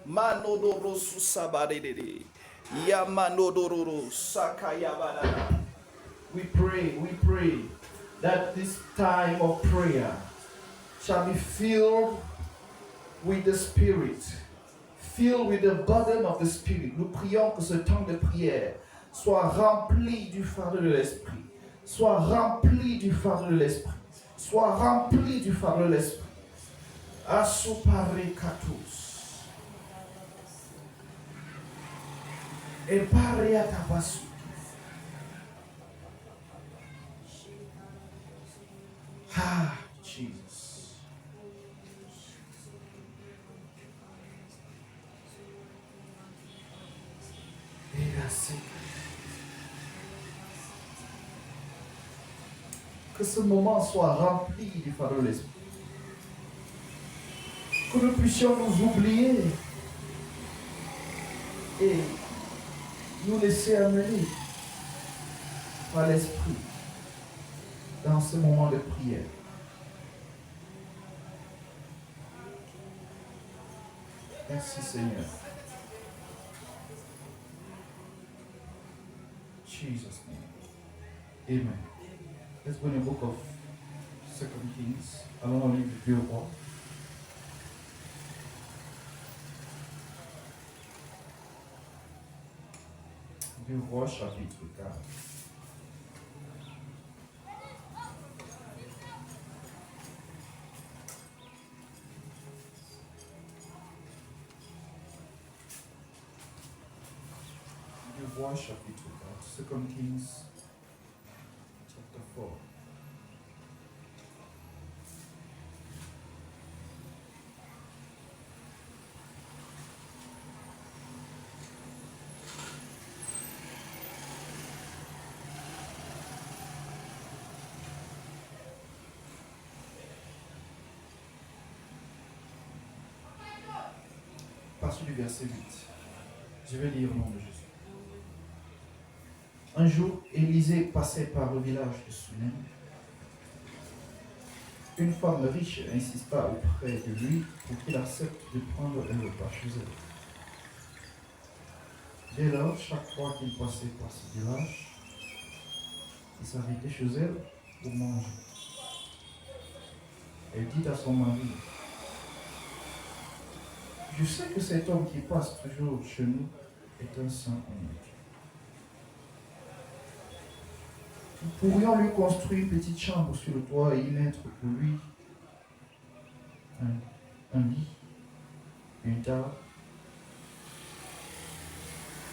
Manodoro susabadede. Yamanodoro sakayabadada. We pray that this time of prayer shall be filled with the Spirit, filled with the burden of the Spirit. Nous prions que ce temps de prière soit rempli du fardeau de l'Esprit, soit rempli du fardeau de l'Esprit, soit rempli du fardeau de l'Esprit. Asuparekatus. Epariatabasu. Ah, Jesus. Que ce moment soit rempli du fardeau de l'Esprit. Que nous puissions nous oublier et nous laisser amener par l'Esprit dans ce moment de prière. Merci Seigneur. Jesus' name. Amen. Let's go in the book of 2 Kings. Allons au livre de 2 Rois. 2 Rois chapitre 4. Rois chapitre 4, 2 Kings chapter 4. Partie du verset 8. Je vais lire au nom de Jésus. Un jour, Élisée passait par le village de Sunem. Une femme riche insista auprès de lui pour qu'il accepte de prendre un repas chez elle. Dès lors, chaque fois qu'il passait par ce village, il s'arrêtait chez elle pour manger. Elle dit à son mari: je sais que cet homme qui passe toujours chez nous est un saint homme. Nous pourrions lui construire une petite chambre sur le toit et y mettre pour lui un lit, une table,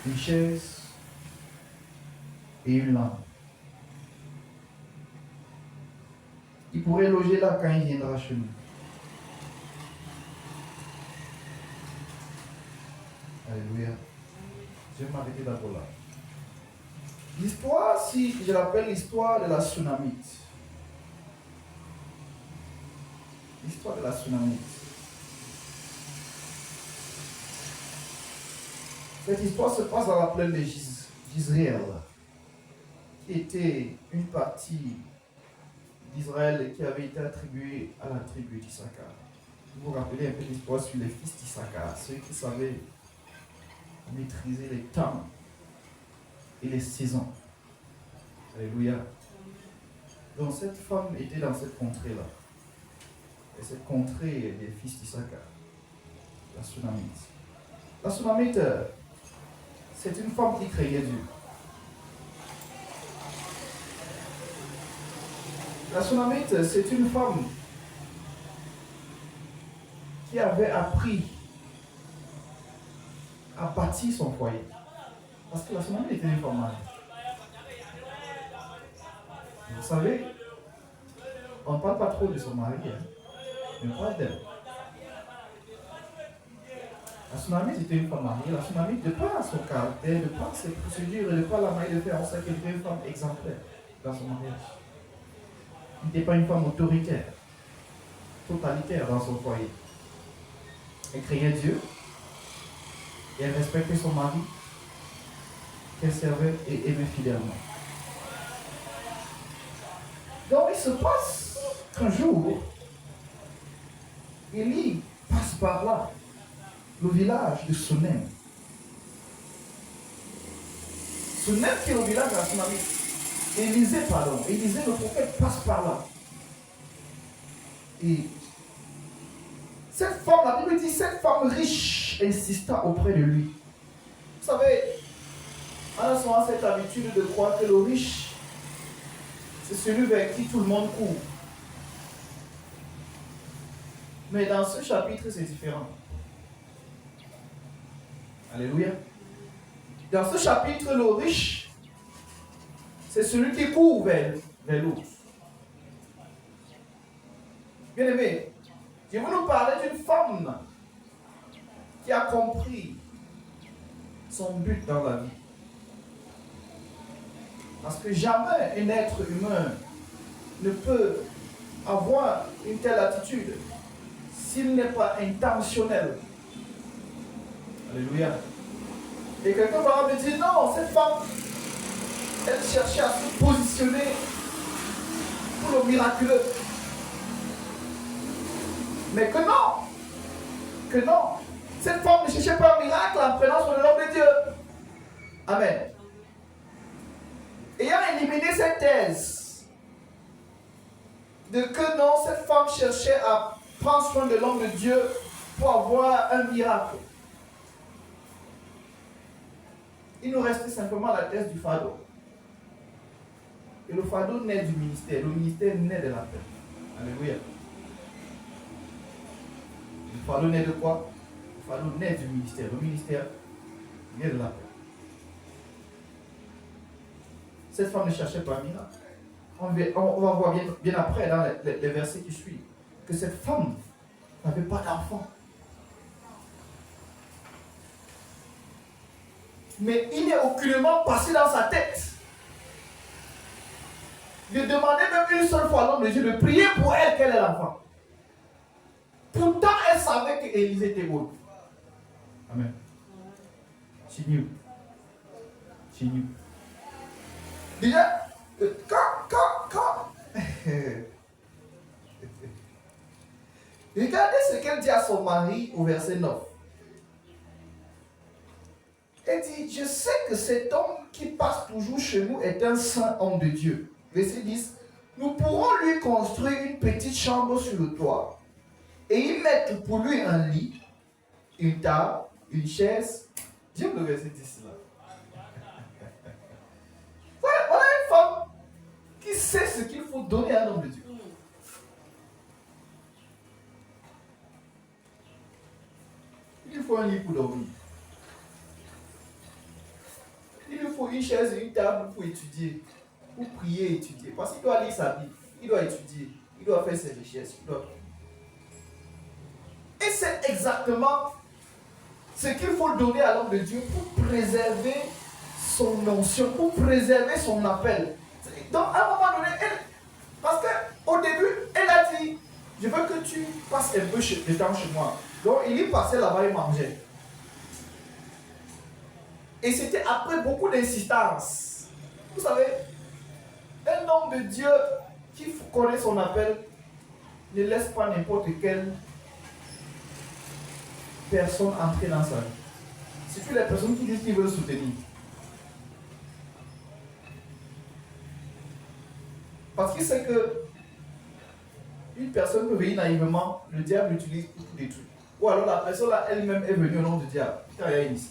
une chaise et une lampe. Il pourrait loger là quand il viendra chez nous. Alléluia. Je vais m'arrêter d'abord là. L'histoire, si je l'appelle l'histoire de la Sunamite. L'histoire de la Sunamite. Cette histoire se passe dans la plaine d'Israël, qui était une partie d'Israël qui avait été attribuée à la tribu d'Issachar. Vous vous rappelez un peu l'histoire sur les fils d'Issachar, ceux qui savaient maîtriser les temps et les saisons. Alléluia. Donc cette femme était dans cette contrée-là. Et cette contrée des fils d'Issachar, la Sunamite. La Sunamite, c'est une femme qui craignait Dieu. La Sunamite, c'est une femme qui avait appris à bâtir son foyer. Parce que la Sunamite était une femme mariée. Vous savez, on ne parle pas trop de son mari, mais on parle d'elle. La Sunamite était une femme mariée. La Sunamite, de par son caractère, de par ses procédures et de par la manière de faire, on sait qu'elle était une femme exemplaire dans son mariage. Elle n'était pas une femme autoritaire, totalitaire dans son foyer. Elle craignait Dieu et elle respectait son mari qu'elle servait et aimait fidèlement. Donc il se passe qu'un jour, Élie passe par là. le village de Sunem. Sunem qui est le village de la Somalie. Élisée, le prophète passe par là. Et cette femme, la Bible dit, cette femme riche insista auprès de lui. Vous savez, on a souvent cette habitude de croire que le riche, c'est celui vers qui tout le monde court. Mais dans ce chapitre, c'est différent. Alléluia. Dans ce chapitre, le riche, c'est celui qui court vers l'autre. Bien aimé, je veux nous parler d'une femme qui a compris son but dans la vie. Parce que jamais un être humain ne peut avoir une telle attitude s'il n'est pas intentionnel. Alléluia. Et quelqu'un va me dire, non, cette femme, elle cherchait à se positionner pour le miraculeux. Mais que non, cette femme ne cherchait pas un miracle en prenant sur le nom de Dieu. Amen. Ayant éliminé cette thèse de que non, cette femme cherchait à prendre soin de l'homme de Dieu pour avoir un miracle. Il nous restait simplement la thèse du fardeau. Et le fardeau naît du ministère. Le ministère naît de la paix. Alléluia. Le fardeau naît de quoi? Le fardeau naît du ministère. Le ministère naît de la paix. Cette femme ne cherchait pas un miracle. On va voir bien après dans les versets qui suivent que cette femme n'avait pas d'enfant. Mais il n'est aucunement passé dans sa tête de demander même une seule fois à l'homme de Dieu de prier pour elle qu'elle ait l'enfant. Pourtant, elle savait qu'Élisée était bonne. Amen. She knew. Déjà, quand regardez ce qu'elle dit à son mari au verset 9. Elle dit, je sais que cet homme qui passe toujours chez nous est un saint homme de Dieu. Verset 10. Nous pourrons lui construire une petite chambre sur le toit et y mettre pour lui un lit, une table, une chaise. J'aime le verset 10 là. Voilà une femme qui sait ce qu'il faut donner à un homme de Dieu. Il faut un lit pour dormir. Il lui faut une chaise et une table pour étudier, pour prier et étudier. Parce qu'il doit lire sa Bible, il doit étudier, il doit faire ses recherches. Et c'est exactement ce qu'il faut donner à l'homme de Dieu pour préserver son onction, pour préserver son appel. Donc à un moment donné, parce qu'au début, elle a dit, je veux que tu passes un peu de temps chez moi. Donc il y passait là-bas et mangeait. Et c'était après beaucoup d'insistance. Vous savez, un homme de Dieu qui connaît son appel ne laisse pas n'importe quelle personne entrer dans sa vie. Surtout les personnes qui disent qu'ils veulent soutenir. Parce qu'il sait que une personne peut venir naïvement, le diable l'utilise pour tout détruire. Ou alors la personne là elle-même est venue au nom du diable. Quand il y a une ici.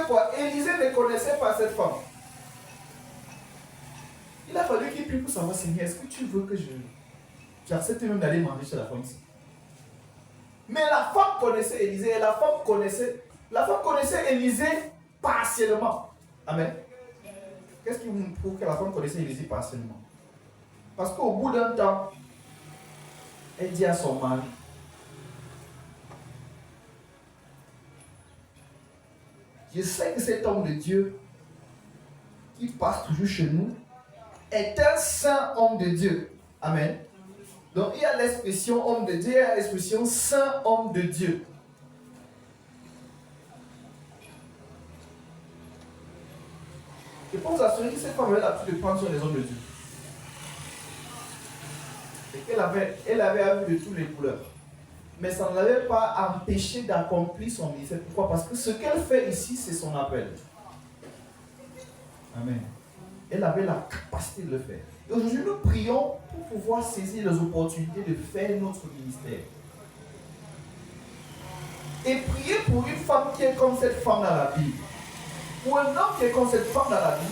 Quoi, Élisée ne connaissait pas cette femme. Il a fallu qu'il prie pour savoir, Seigneur, est-ce que tu veux que j'accepte même d'aller manger chez la femme ici? Mais la femme connaissait Élisée et la femme connaissait Élisée partiellement. Amen. Qu'est-ce qui vous prouve que la femme connaissait Élisée partiellement? Parce qu'au bout d'un temps, elle dit à son mari, je sais que cet homme de Dieu qui passe toujours chez nous est un saint homme de Dieu. Amen. Donc il y a l'expression homme de Dieu, il y a l'expression saint homme de Dieu. Je peux vous assurer que cette femme avait l'habitude de prendre soin des hommes de Dieu. Et elle avait vu de toutes les couleurs. Mais ça ne l'avait pas empêché d'accomplir son ministère. Pourquoi? Parce que ce qu'elle fait ici, c'est son appel. Amen. Elle avait la capacité de le faire. Et aujourd'hui, nous prions pour pouvoir saisir les opportunités de faire notre ministère. Et prier pour une femme qui est comme cette femme dans la Bible. Pour un homme qui est comme cette femme dans la Bible,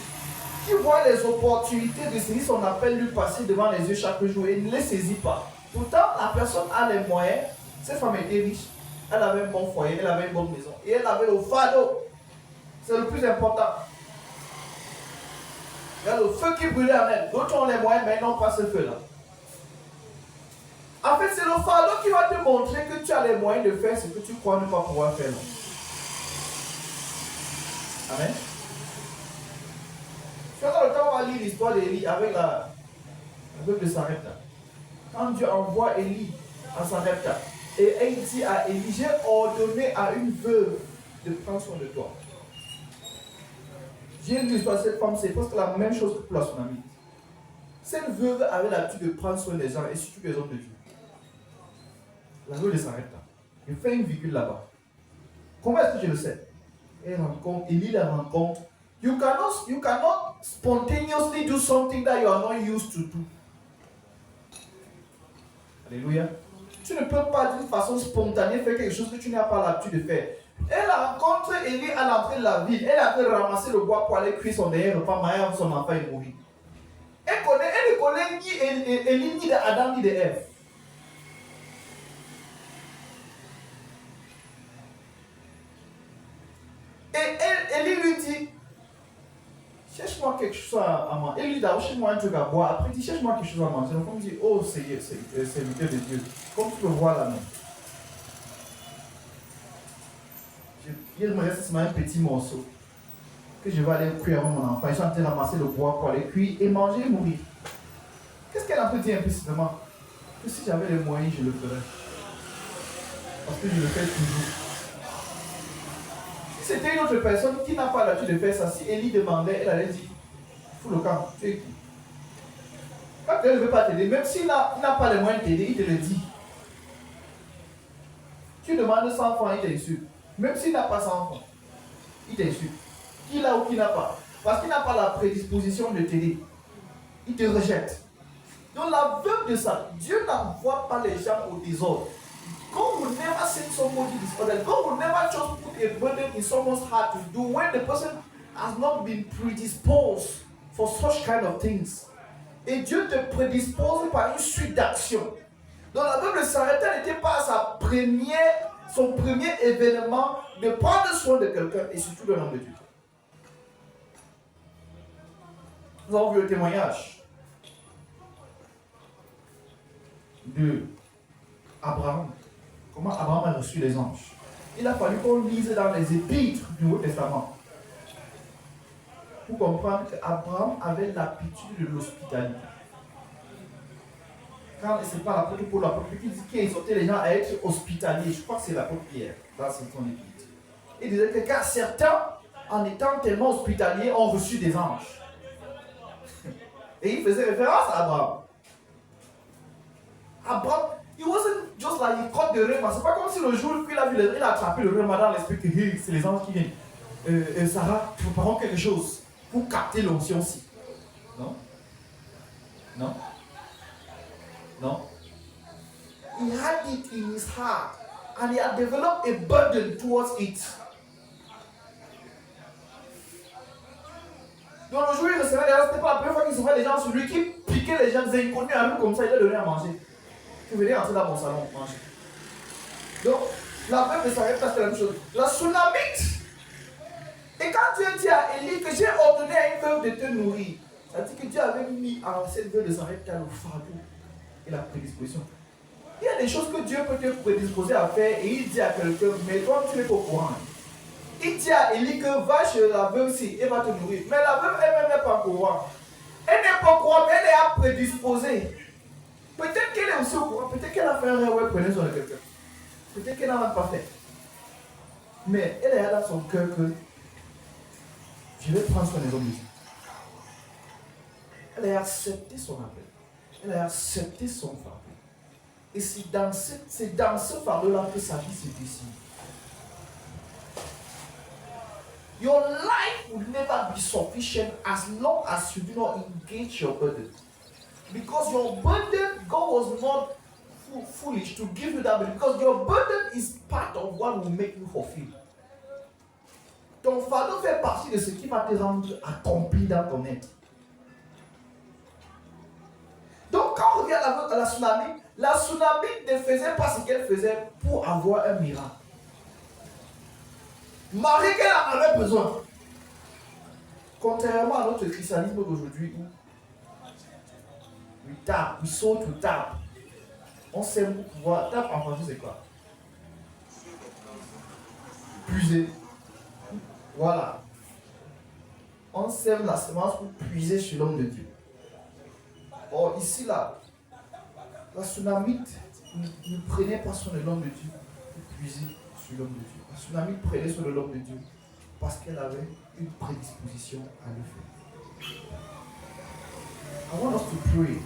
qui voit les opportunités de saisir son appel lui passer devant les yeux chaque jour et ne les saisit pas. Pourtant, la personne a les moyens. Cette femme était riche. Elle avait un bon foyer, elle avait une bonne maison. Et elle avait le fardeau. C'est le plus important. Il y a le feu qui brûlait en elle. D'autres ont les moyens, mais ils n'ont pas ce feu-là. En fait, c'est le fardeau qui va te montrer que tu as les moyens de faire ce que tu crois ne pas pouvoir faire. Amen. Dans le temps, on va lire l'histoire d'Élie avec le Sarepta. Quand Dieu envoie Élie à Sarepta, et il dit à Élie, j'ai ordonné à une veuve de prendre soin de toi. J'ai lu l'histoire de cette femme, c'est presque la même chose que pour la tsunami. Cette veuve avait l'habitude de prendre soin des gens et surtout des hommes de Dieu. La veuve de Sarepta. Il fait une virgule là-bas. Comment est-ce que je le sais? Élie la rencontre. You cannot spontaneously do something that you are not used to do. Alléluia. Tu ne peux pas d'une façon spontanée faire quelque chose que tu n'as pas l'habitude de faire. Elle rencontre Élie à l'entrée de la ville. Elle a fait ramasser le bois pour aller cuire son dernier repas, mais son enfant est mort. Elle ne connaît ni Élie, ni Adam, ni Ève. Et Élie lui dit, cherche-moi quelque chose à manger. Élie dit d'abord, cherche-moi un truc à boire. Après, il dit, cherche-moi quelque chose à manger. L'enfant me dit, oh Seigneur, serviteur de Dieu, comme tu peux voir là, non. Il me reste seulement un petit morceau que je vais aller cuire avec mon enfant. Ils sont en train de ramasser le bois pour aller cuire et manger et mourir. Qu'est-ce qu'elle a pu dire implicitement? Que si j'avais les moyens, je le ferais. Parce que je le fais toujours. Si c'était une autre personne qui n'a pas l'habitude de faire ça, si Élie demandait, elle allait dire, fous le camp, tu es qui? Quand elle ne veut pas t'aider, même s'il n'a pas les moyens de t'aider, il te le dit. Tu demandes 100 francs, il t'insulte. Même s'il n'a pas 100 francs, il t'insulte. Qui l'a ou qui n'a pas. Parce qu'il n'a pas la prédisposition de t'aider. Il te rejette. Donc la veuve de ça, Dieu n'envoie pas les gens au désordre. God will never send somebody disorderly. God will never just put a burden in someone's heart to do when the person has not been predisposed for such kind of things. Et Dieu te prédispose par une suite d'actions. Donc la veuve de Sarepta n'était pas à son premier événement de prendre soin de quelqu'un et surtout de l'homme de Dieu. Nous avons vu le témoignage de Abraham. Comment Abraham a reçu les anges. Il a fallu qu'on lise dans les épîtres du Nouveau Testament pour comprendre qu'Abraham avait l'habitude de l'hospitalité. Quand c'est pas l'apôtre Paul, l'apôtre qui a exhorté les gens à être hospitaliers, je crois que c'est l'apôtre Pierre dans son épître. Il disait que car certains, en étant tellement hospitaliers, ont reçu des anges. Et il faisait référence à Abraham. Abraham, he wasn't just like he caught the rhema. C'est pas comme si le jour où il a attrapé le rhema dans l'esprit que hey, c'est les anges qui viennent. Sarah, préparons quelque chose pour capter l'onction-ci. Non? Non? Non? He had it in his heart and he had developed a burden towards it. Donc le jour où il recevait les gens, c'était pas la première fois qu'il recevait les gens sur lui qui piquaient les gens, disaient il conduit à lui comme ça, il leur donnait à manger. Tu venais entrer dans mon salon manger. Donc la veuve de Sarepta, c'était la même chose. La tsunamite. Et quand Dieu dit à Élie que j'ai ordonné à une veuve de te nourrir, ça dit que Dieu avait mis à cette veuve de Sarepta le fardeau et la prédisposition. Il y a des choses que Dieu peut te prédisposer à faire et il dit à quelqu'un, mais toi tu n'es pas au courant. Il dit à Élie que va chez la veuve-ci et va te nourrir. Mais la veuve elle-même n'est pas au courant. Elle n'est pas au courant, mais elle est prédisposée. Peut-être qu'elle est aussi au courant, peut-être qu'elle a fait un rêve où elle prenait soin de quelqu'un. Peut-être qu'elle n'a même pas fait. Mais elle est dans son cœur que je vais prendre soin des hommes. Elle a accepté son appel. Elle a accepté son fardeau. Et c'est dans ce fardeau-là que sa vie se décide. Your life will never be sufficient as long as you do not engage your burden. Because your burden, God was not foolish to give you that burden. Because your burden is part of what will make you fulfill. Ton fardeau fait partie de ce qui va te rendre accompli dans ton être. Donc quand on regarde à la tsunami ne faisait pas ce qu'elle faisait pour avoir un miracle. Marie qu'elle en avait besoin. Contrairement à notre christianisme d'aujourd'hui où we tap, we saw to tap. On sait pour pouvoir. Tap en français c'est quoi? Puiser. Voilà. On sème la semence pour puiser sur l'homme de Dieu. Or ici là, la tsunamite ne prenait pas sur l'homme de Dieu pour puiser sur l'homme de Dieu. La tsunamite prenait sur l'homme de Dieu parce qu'elle avait une prédisposition à le faire. I want us to pray.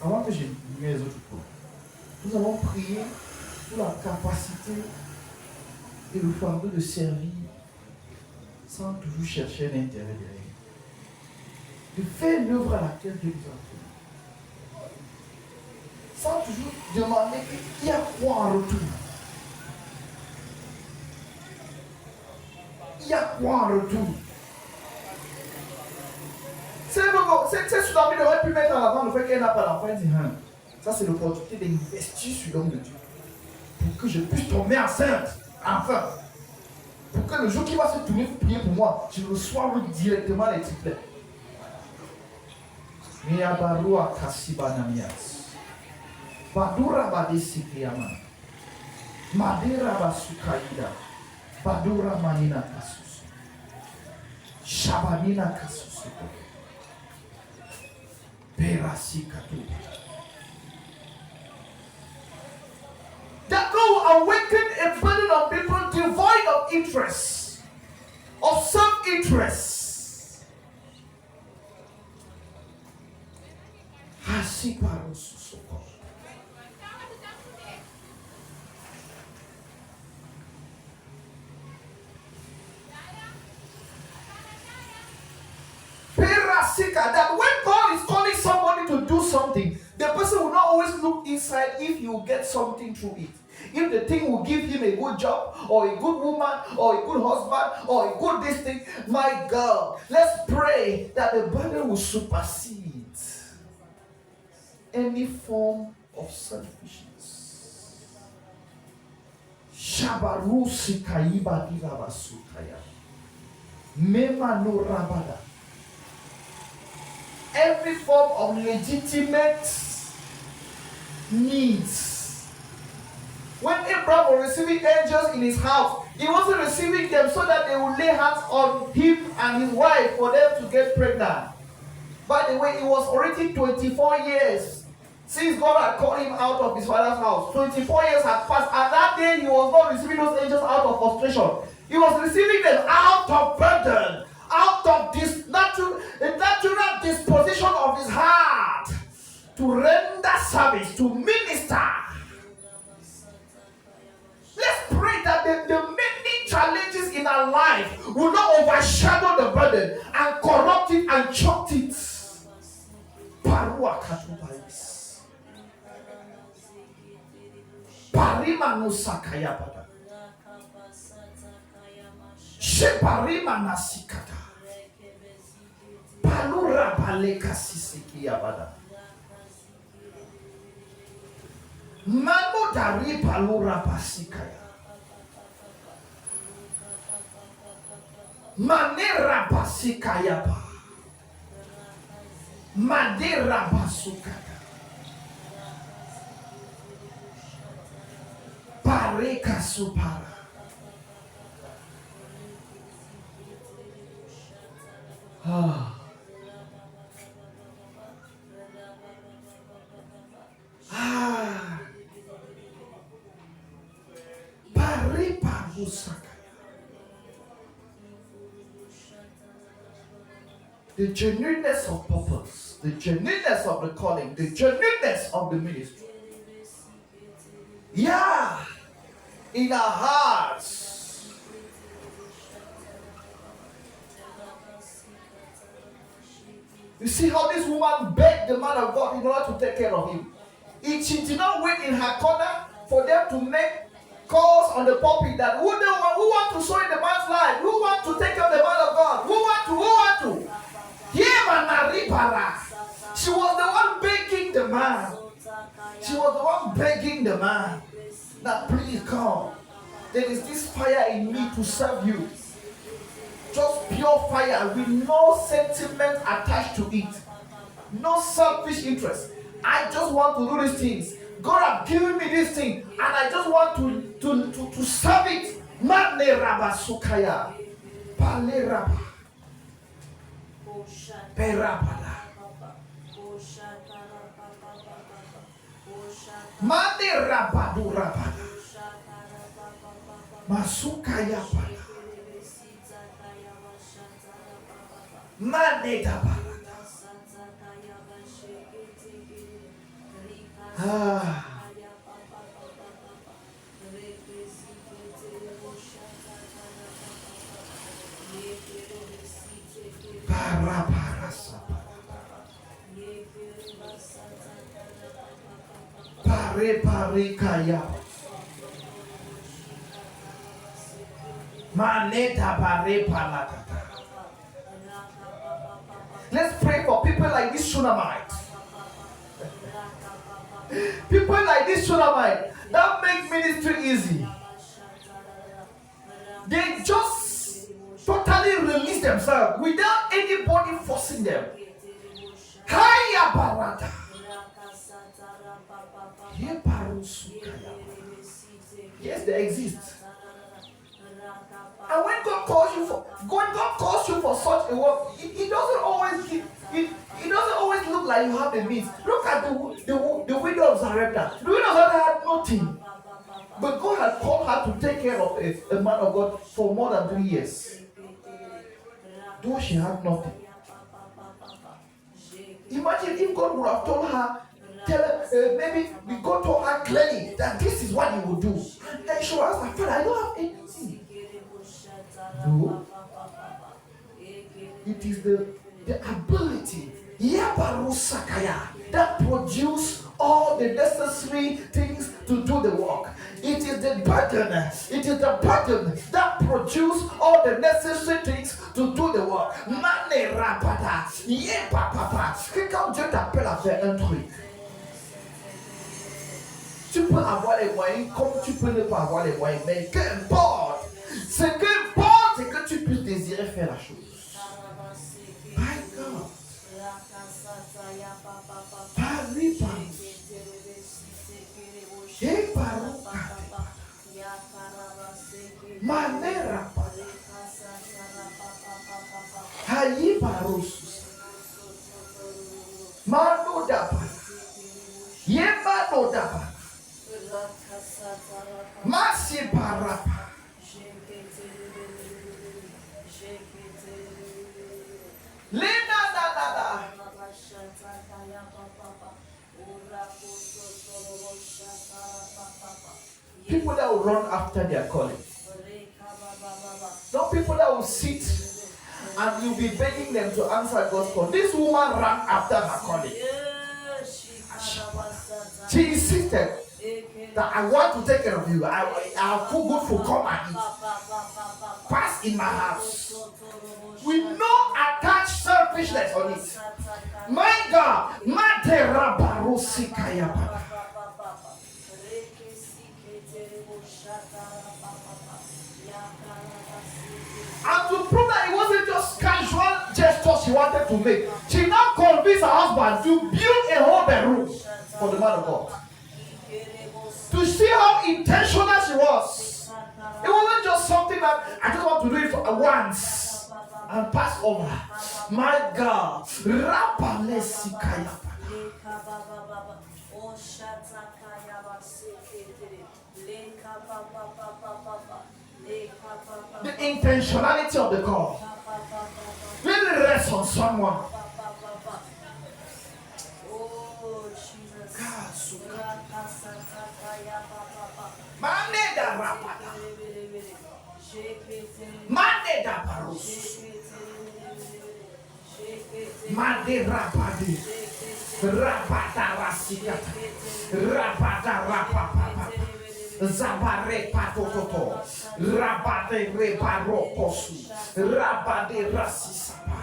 Avant que je mette les autres points, nous allons prier pour la capacité et le fardeau de servir sans toujours chercher un intérêt derrière. De faire l'œuvre à laquelle Dieu nous a appelés. Sans toujours demander qu'il y a quoi en retour. Il y a quoi en retour? Cette tsunami aurait pu mettre en avant le fait qu'elle n'a pas d'enfant. Elle dit, ça c'est l'opportunité d'investir sur l'homme de Dieu. Pour que je puisse tomber enceinte. Enfin. Pour que le jour qui va se tourner pour prier pour moi, je reçoive directement les triplets. Miyabarua Kasibanamias. Badura Badesikiyama. Madera Basukaida. Badura Manina Kasus. Shabanina Kasus. Perasikatu. That God will awaken a burden of people devoid of interest, of self-interest. That when God is calling somebody to do something, the person will not always look inside if he will get something through it. If the thing will give him a good job, or a good woman, or a good husband, or a good this thing, my God, let's pray that the burden will supersede any form of selfishness. Shabarusi kaiba dirabasukaya. Mema no rabada. Every form of legitimate needs. When Abraham was receiving angels in his house, he wasn't receiving them so that they would lay hands on him and his wife for them to get pregnant. By the way, it was already 24 years since God had called him out of his father's house. 24 years had passed, and that day he was not receiving those angels out of frustration. He was receiving them out of burden, out of this natural disposition of his heart to render service, to minister. Let's pray that the many challenges in our life will not overshadow the burden and corrupt it and choke it. Parua katubais. Parima nusakaya pada. Sheparima nasikata. Palura paleka sisiki yabada. Mano dari palura pasikaya. Manera pasikaya pa. Madera pasukata. Pareka supara. The genuineness of purpose, the genuineness of the calling, the genuineness of the ministry. Yeah, in our hearts. You see how this woman begged the man of God in order to take care of him. She did not wait in her corner for them to make calls on the pulpit that who want to sow in the man's life, who want to take care of the man of God, who want to. She was the one begging the man. She was the one begging the man that please come. There is this fire in me to serve you. Just pure fire with no sentiment attached to it. No selfish interest. I just want to do these things. God has given me this thing and I just want to serve it. Mane raba sukaya. Pale raba. Perabala. Mane rabadu rabada. Masukaya pala. Mane dabala. Pare kaya. Maneta pare palakata. Let's pray for people like this Shunammite. People like this Shunammite that make ministry easy. They just totally release themselves without anybody forcing them. Haya barata. Yes, they exist. And when God calls you for such a work, it doesn't always give. It doesn't always look like you have the means. Look at the widow of Zarephath. The widow of Zarephath had nothing, but God had called her to take care of a man of God for more than 3 years, though she had nothing. Imagine if God would have told her. Maybe God told her clearly that this is what you will do. And she will ask her, Father, I don't have anything. No. It is the ability that produce all the necessary things to do the work. It is the burden that produce all the necessary things to do the work. Mane rapata, papa. Quand Dieu t'appelle à faire un truc, tu peux avoir les moyens comme tu peux ne pas avoir les moyens, mais qu'importe. Ce qui importe, c'est que tu puisses désirer faire la chose. My God. Manera. Hayi barusus. Mano dapa. Yemano dapa. Masi parapa. Lena da. People that will run after their calling. Not people that will sit and you'll be begging them to answer God's call. This woman ran after her calling. She insisted that I want to take care of you. I'll cook good food, come and eat. Pass in my house. With no attached selfishness on it. My God, Matera Barusikaya. And to prove that it wasn't just casual gesture she wanted to make, she now convinced her husband to build a whole bedroom for the man of God. To see how intentional she was. It wasn't just something that I just want to do it for once and pass over. My God. The intentionality of the call really rests on someone. Oh, Jesus. rapada. Mande da barus. Mande rapadi. Rapata rasikata. Rapata rapapa. Zabare patototo. Rabade reparokosu. Rabade rasisapa.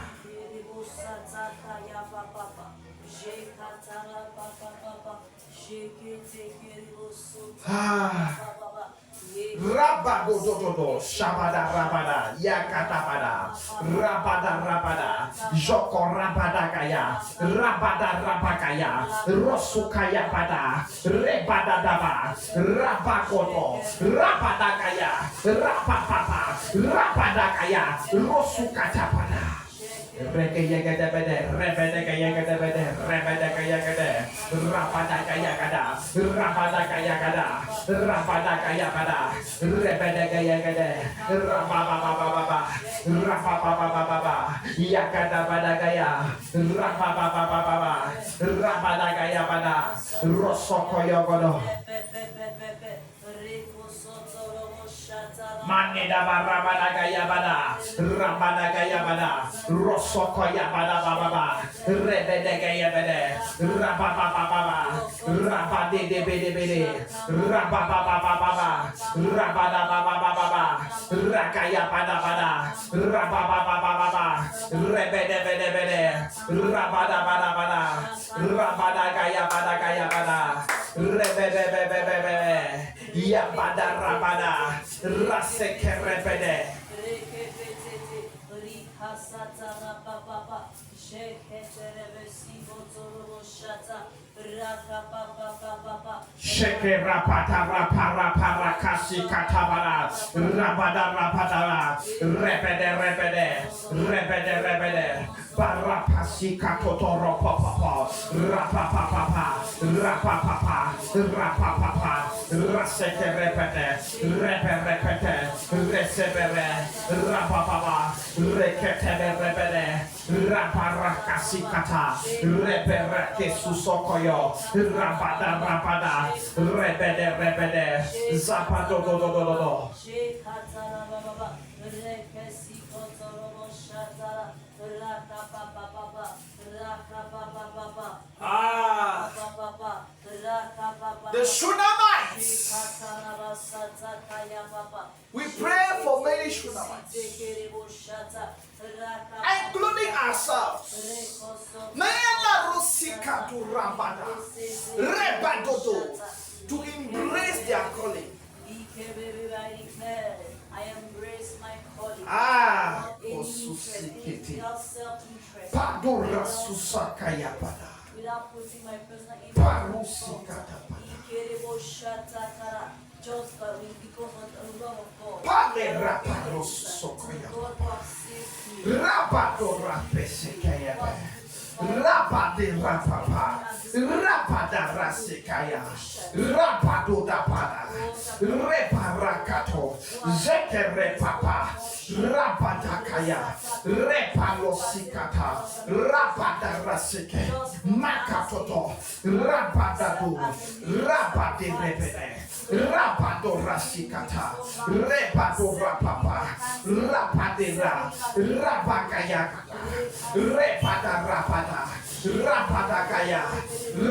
Rabagodododo, Shabada Rabada, Yakatabada, Rabada Rabada, Joko Rabada Kaya, Rabada Rabakaya, Rosukaya Pada, Rebada Daba, Rabakoto, Rabada Kaya, Rapapapa, Rabada Kaya, Rosukatapada. Rekayagade, Rebedekayagade, Rebedekayagade, Rapadakayagada, Rapadakayagada, Rapadakayagada, Rebedekayagade, Rapapapapapa, Rapapapapapa, Yakada Badagaya, Rapapapapapa, Rapadakayabada, Rosokoyogodo. Maneda barabada gayabada, rabada gayabada, rosoko yabada baba, rebede gayabede, rababa baba, rabade de bede bede, rababa baba, rabada baba baba, rakaya bada bada, rababa baba, rebede bede bede, rabada bada bada, rabada gayabada, rebede bede bede, yabada rabada. Rasekerebede. Sheke rapata rapara kasi katabara rabada rapadara rebede barapasi katotoro papa rapapapa raseke repete resebere rapapapa rekete rebede raparakasi kata repere kesusokoyo rapada rebede zapato do the Shunamites. We pray for many Shunamites, including ourselves. To embrace their calling. I embrace my calling. Without putting my personal interest just because of the love of God. Rapade rapapa, rapada rasikaya, rapado dapada, reparakato, zeke repapa, rapadakaya, repalosikata, rapada rasike, makatoto, rapadadu, rapade repede. Rapado rasikata, repado rapapa, rapadera, rapakayakata, repada rapada, rapadakaya,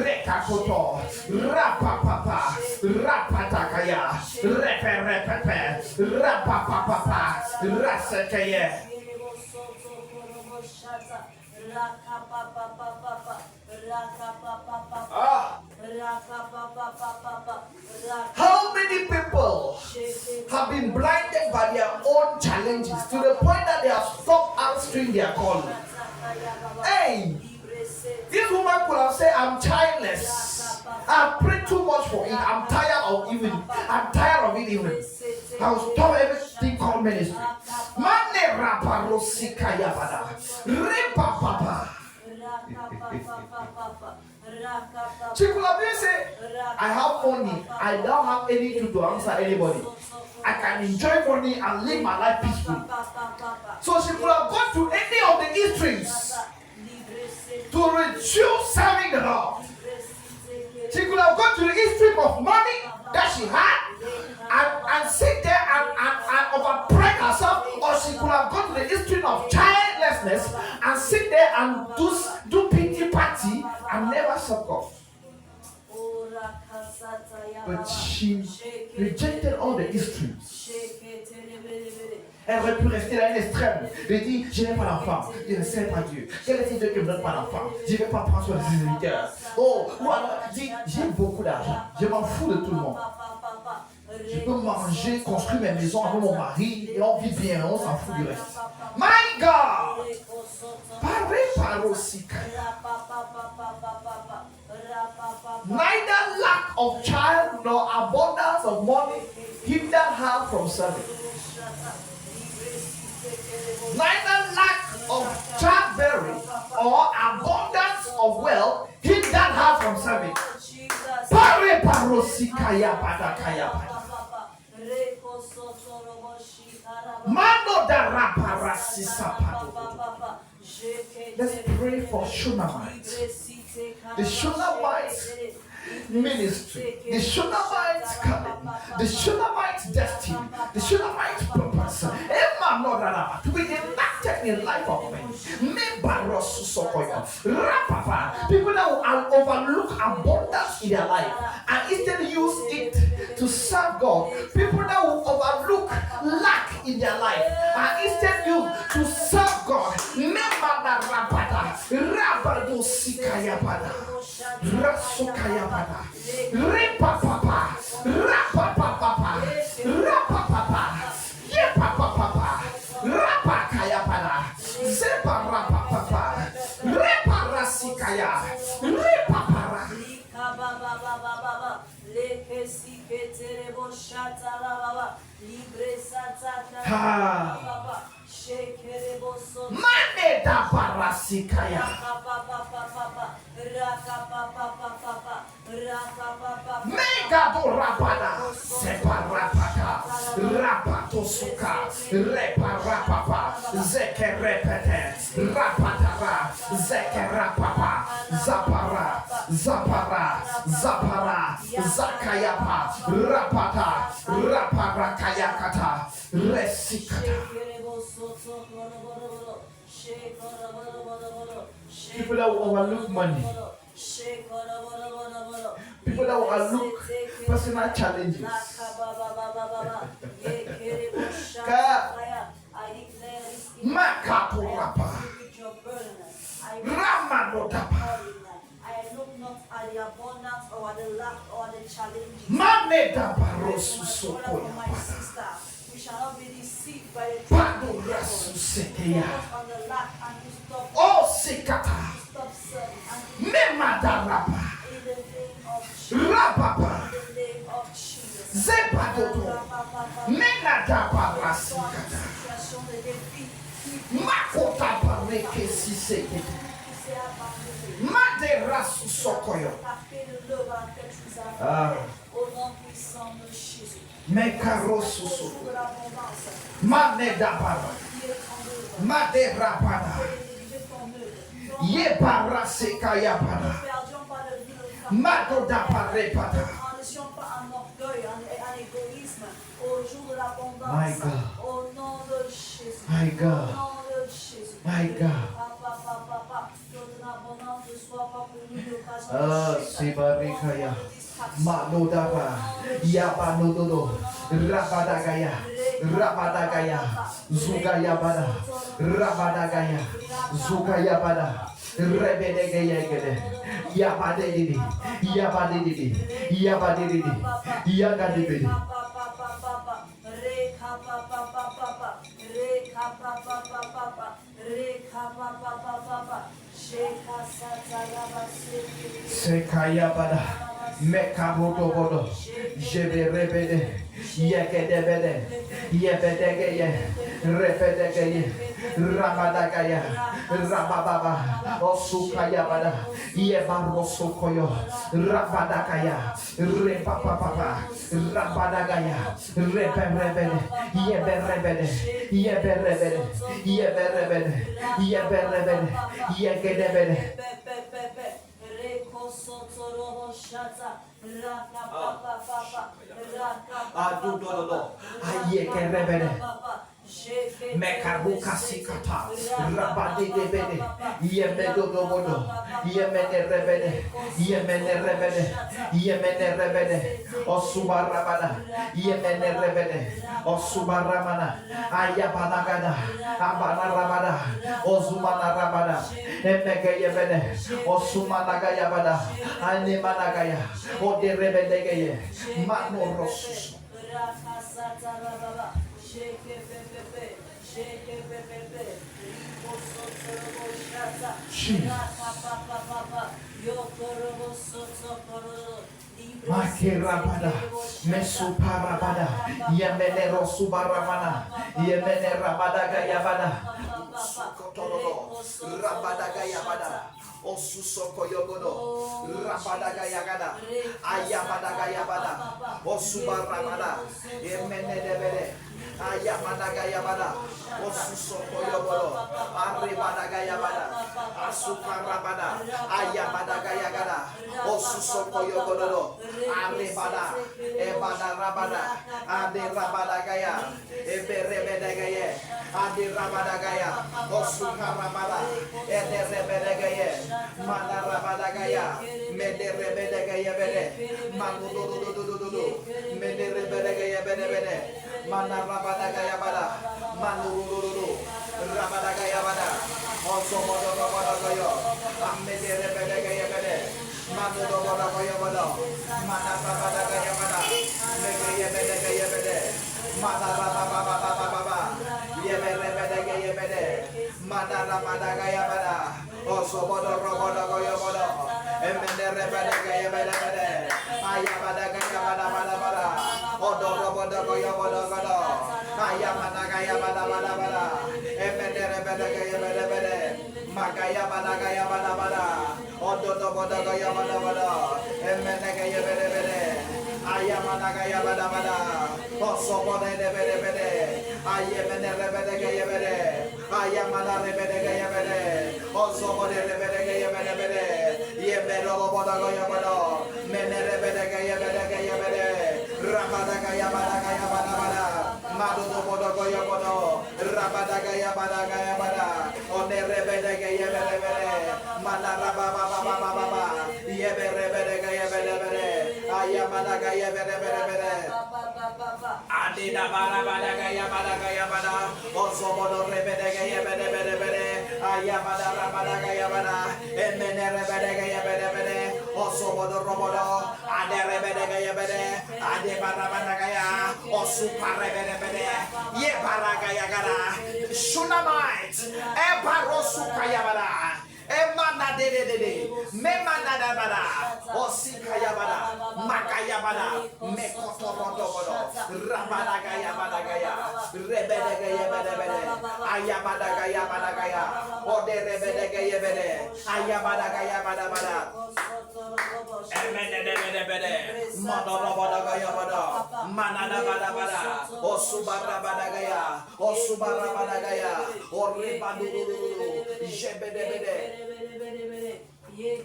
rekakoto, rapapapa, rapadakaya, reperepepe, rapapapa, rasekeye. How many people have been blinded by their own challenges to the point that they have stopped answering their calling? Hey, this woman could have said, I'm childless. I've prayed too much for it. I'm tired of it even. I'll stop everything called ministry. Mane raparosika yabada. Repa papa. She could have been saying, I have money. I don't have anything to answer anybody. I can enjoy money and live my life peacefully. So she could have gone to any of the extremes to reduce serving the Lord. She could have gone to the extreme of money that she had and But she rejected all the extremes. Elle aurait pu rester à un extrême. Elle dit, je n'ai pas d'enfant. Je ne sais pas Dieu. Quel est Dieu qui ne me donne pas d'enfant? Je ne vais pas prendre soin des serviteurs. Oh, voilà. Dit, j'ai beaucoup d'argent. Je m'en fous de tout le monde. Je peux manger, construire mes maisons avec mon mari et on vit bien, on s'en fout du reste. My God! Neither lack of child nor abundance of money hindered her from serving. Neither lack of childbearing or abundance of wealth hindered her from serving. Pare parosi kaya pada kaya pada. Mano dara parasi sapado. Let's pray for Shunammite. The Shunammite ministry, the Shunammite calling, the Shunammite destiny, the Shunammite purpose. We enacted in the life of men. People that will overlook abundance in their life and instead use it to serve God. People that will overlook lack in their life and instead use to serve God. Rasukayabada, Repapapa, Rapapapa, Rapapapa, Yepapapa, Rapakayabada, Zepa Rapapapa, Reparasikaya, Repapara. Maneda Parasikaya. Megado Rapada, Separapata, Rapato Suka, Reparapapa, Zeke Repete, Rapatara, Zeke Rapapa, Zapara, Zapara, Zapara, Zakayapa, Rapata, Raparakayakata, Resikata. People that will overlook money. People that will overlook personal challenges. Makapurapa. Ramadotapa. I look not at the abundance or the lack or the challenges. Maneta For Barosu my sister, we shall not be deceived by the devil. Focus on the lack and to stop. Oh, Sikata. Stop serving and to Memadarapa. in the name of Jesus. Rapapa. In the name of Jesus. Zepadoto. Menadapa Rasikata. Situation de défi. Makota Pareke Sisekete. Maderasu Sokoyo. Au nom puissant de Jésus. Mekarosu Jour Soko. de l'abondance. Manedapara. Maderapada. Yepara Sekayapara. Ne perdions pas de vue le Madodaparepata. En n'étions pas un orgueil, un égoïsme. Au jour de My l'abondance. God. Au nom de Jésus. My God. Au nom de Jésus. My God. Papa, que ton abondance ne soit pas pour nous l'occasion Ah, de chute. Sibarikaya. De distraction. Manodaba. Yabanododo. Rabadagaya. Rabadagaya. Zugayabada. Rabadagaya. Zugayabada. Rebedegayagede. Yabadedidi. Yabadedidi. Yabadedidi. Yagadibidi. Sekayabada. Mekabodobodo. Jeberebede. Yekedebede. Yebedegeye. Repedegeye. Rabadagaya. Rabababa. Osukayabada. Yebarosokoyo. Rabadagaya. Repapapapa. Rabadagaya. Reberebede. Yeberebede. Yeberebede. Yeberebede. Yeberebede. Yekedebede. Mekaruka sikata. Rabade de bede. Yemedo dobodo. Yemene rebede. Yemene rebede. Yemene rebede. Osuba rabada. Yemene rebede. Osuba ramana. Ayabana gada. Abana rabada. Ozumana rabada. Emege yebede. Osumana gaya bada. Anemana gaya. Ode rebede gaya. Mano rosus. Makirabada, Mesuparabada, Yemenero Subaramana, Yemenera Badagayabada, Rabadagayabada. Osusoko yogodo, Rabadagayagada, Ayabadagayabada, Osubarabada, Yemenedebede, Ayamadagayabada, Osusoko yogodo, Arrebadagayabada, Asukarabada, Ayabadagayagada, Osusoko yogodo, Arrebada, Ebada Rabada, Ade Rabadagaya, Eberebedagaye, Ade Rabadagaya, Osukarabada, Ederebedagaye. Manarabadagaya, Mederebedagaya Bede, Manudududududu, Mederebedagaya Bede, Manarabadagaya Bada, Manudududu, Rabadagaya Bada, also Modogabadagoyo, Amederebedagaya Bede, Manudogabadagoya Bada, Manarabadagaya Bada, Megaya Bedagaya Bede, Manarabababababa, Yemerebedagaya Bede, Manarabadagaya Bada. Also, Bodo Robodo Goyobodo, Emene Rebede Gayabede, Ayabada Gayabada Bada, Odo Robodo Goyobodo Godo, Ayamada Gayabada Bada, Emene Rebede Gayabede, Magayabada Gayabada Bada, Odo Robodo Goyobodo Godo, Emene Gayabede, Ayamada Gayabada Bada, Also Bode Bede, Ayamene Rebede Gayabede, Ayamada Rebede Gayabede. Also, what is the Bedegayabede? Yebedo Bodagoyabado, Menerebedegayabede, Rabadagayabada, Madu Bodagoyabado, Rabadagayabada, Onerebedegayabede, Manarababa, Yeberebedegayabede, Ayamadagayabede, Adida Barabadagayabada, also Bodorebedegayabede. Ayabada Rabadagayabada, Emenerebedegayabede, also Bodorobodo, Aderebedegayabede, Adebarabadagaya, Osuparebede, Yebaragayagada, Shunamite, Ebarosukayabada. Emana de Memana dabada, Osikayabada, Makayabada, Mekotorodobodo, Rabadagayabadagaya, Rebedegayabede, Ayabadagayabadagaya, Ode Rebedegayabede, Ayabadagayabadabada, Emedebede, Modorobodagayabada, Manadabadabada, Osubarabadagaya, Osubarabadagaya, Orebadu, Jebedebede.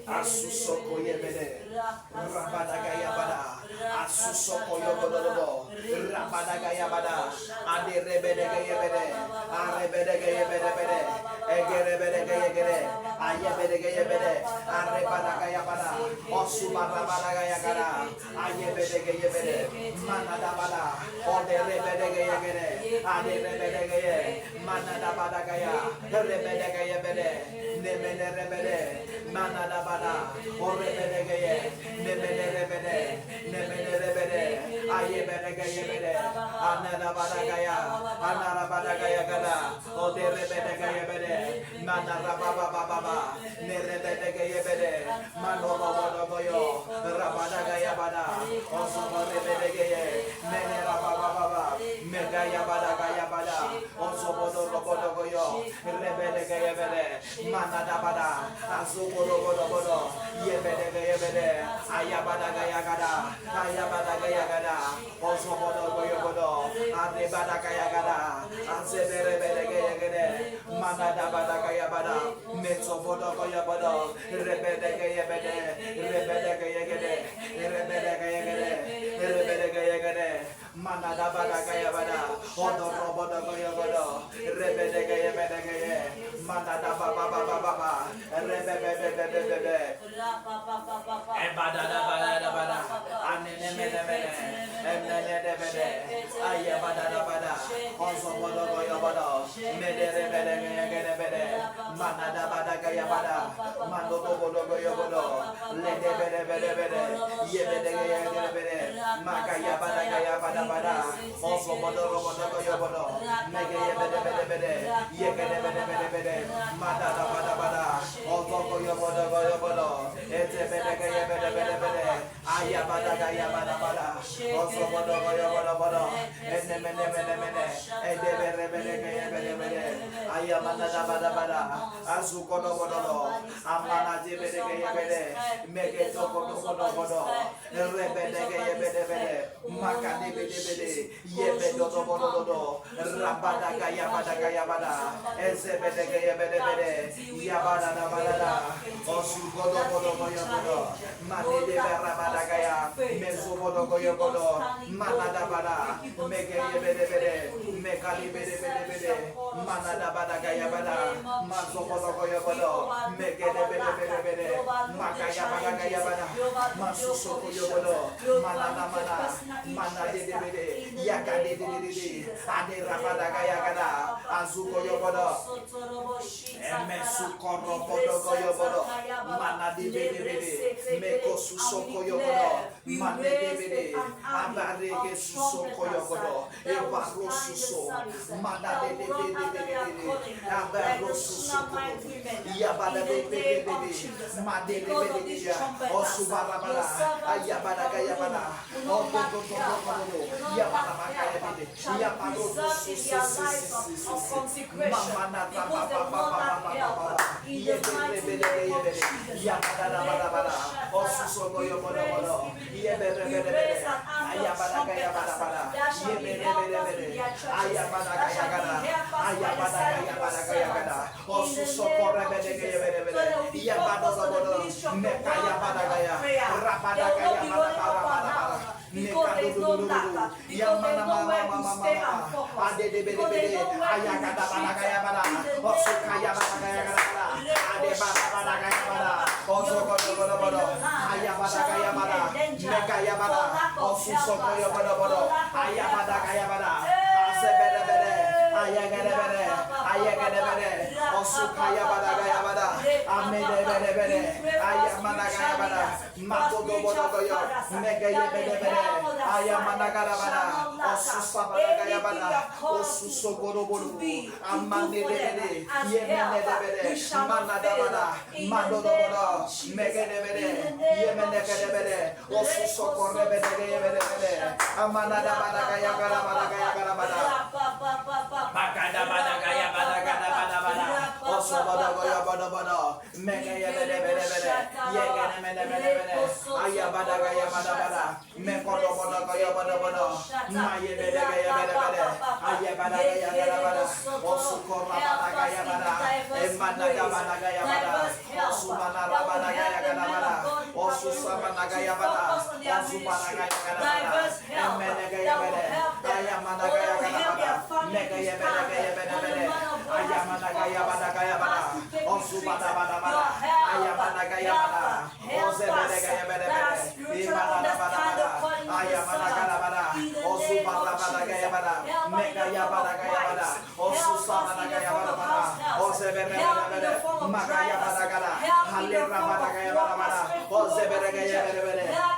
Asusoko yebede, Rabadagaya bada, Asusoko yobodobo, Rabadagaya bada, Ade rebedega yebede, Arebedega yebede, Egerebedega yegere, Ayebedega yebede, Arebadagaya bada, Osubarabadagaya gada, Ayebedega yebede, Manada bada, Ode rebedega yegere, Ade rebedega ye, Manada badagaya, Rebedega yebede, Nemene rebede, Manada bada, Orebedegeye, Nemene rebede, Ayebedega yebede, Anada badagaya, Anara badagaya gada, Ode rebedega yebede, Manara baba, Nerebedega yebede, Manoro bodogoyo, Rabadagaya bada, Osomo rebedegeye, Menera baba, Megaya badagaya bada, Osomo bodogoyo, Rebedega yebede, Manada bada, Azubodo, Yebede, Ayabadagayagada, Osobodo, Arebadagayagada, Azeberebedegayagade, Manadabadagayabada, Metsobodo, Rebedegayagade, Manada Badagaya Bada, Odo Roboda Goyogodo, Rebedegaya Bedegaya, Manada Baba Baba Baba, Rebebebebebebe, Ebada Bada Bada, Anemene, Emenebede, Ayabada Bada, Osobodo Goyobodo, Medere Bedegaya, Manada Badagaya Bada, Mando Bodo Goyobodo, Lede Bede, Yebedegaya, Makaya Badagaya Bada, Osobodo Robodo Goyobodo, Megaya Bede, Yegede, Madada Bada, Osobo Yobodo, Etebedegaya Bede, Ayabadagaya Bada, Osobodo Goyobodo, Enemene, Edebedegaya Bede, Ayamada Bada, Azukodo Bodo, Amana Jebedegaya Bede, Megeto Bodo, Rebedegaya Bede, Makade Bede, Yebedo Bodo, Rabadagaya Bada, Ezebedegaya Bede, Yabada Bada, Osugodo Bodo, Made Rabadagaya, Mesobodo Goyobodo, Manada Bada, Megaya Bede, Mekali Bede, Manada Badagaya Bada, Masobodo Goyobodo, Megede Bede, Makaya Badagaya Bada, Masuso Goyobodo, Manada Mana de Yakade Ade Rabadagaya Gada, Azuko Yobodo, Emesukoro Bodo Goyobodo, Mana de Meko Susoko Yobodo, Mane de Abarege Susoko Yobodo, Ebaro Suso, Mana de Abaro Suso, Yabada de Made de Osubarabara, Ayabadagaya Bada, Because there's no data, because there's nowhere to stay and focus, because there's nowhere to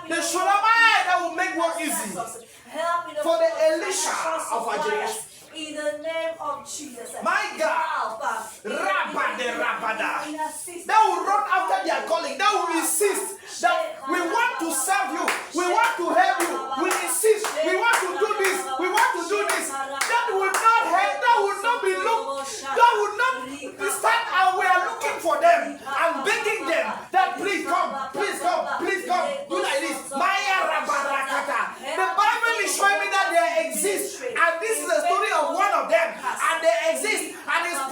the Shulamite that will make work easy for the Elisha of our generation. In the name of Jesus. My God. Rabada. They will run after their calling. They will insist that we want to serve you. We want to help you. We insist. We want to do this. We want to do this. That will not help. That will not be looked. That will not stand, and we are looking for them and begging them that please come, please come, please come. Do like this. Maya Rabarakata. The Bible is showing me that they exist, and this is the story of one of them, and they exist, and it's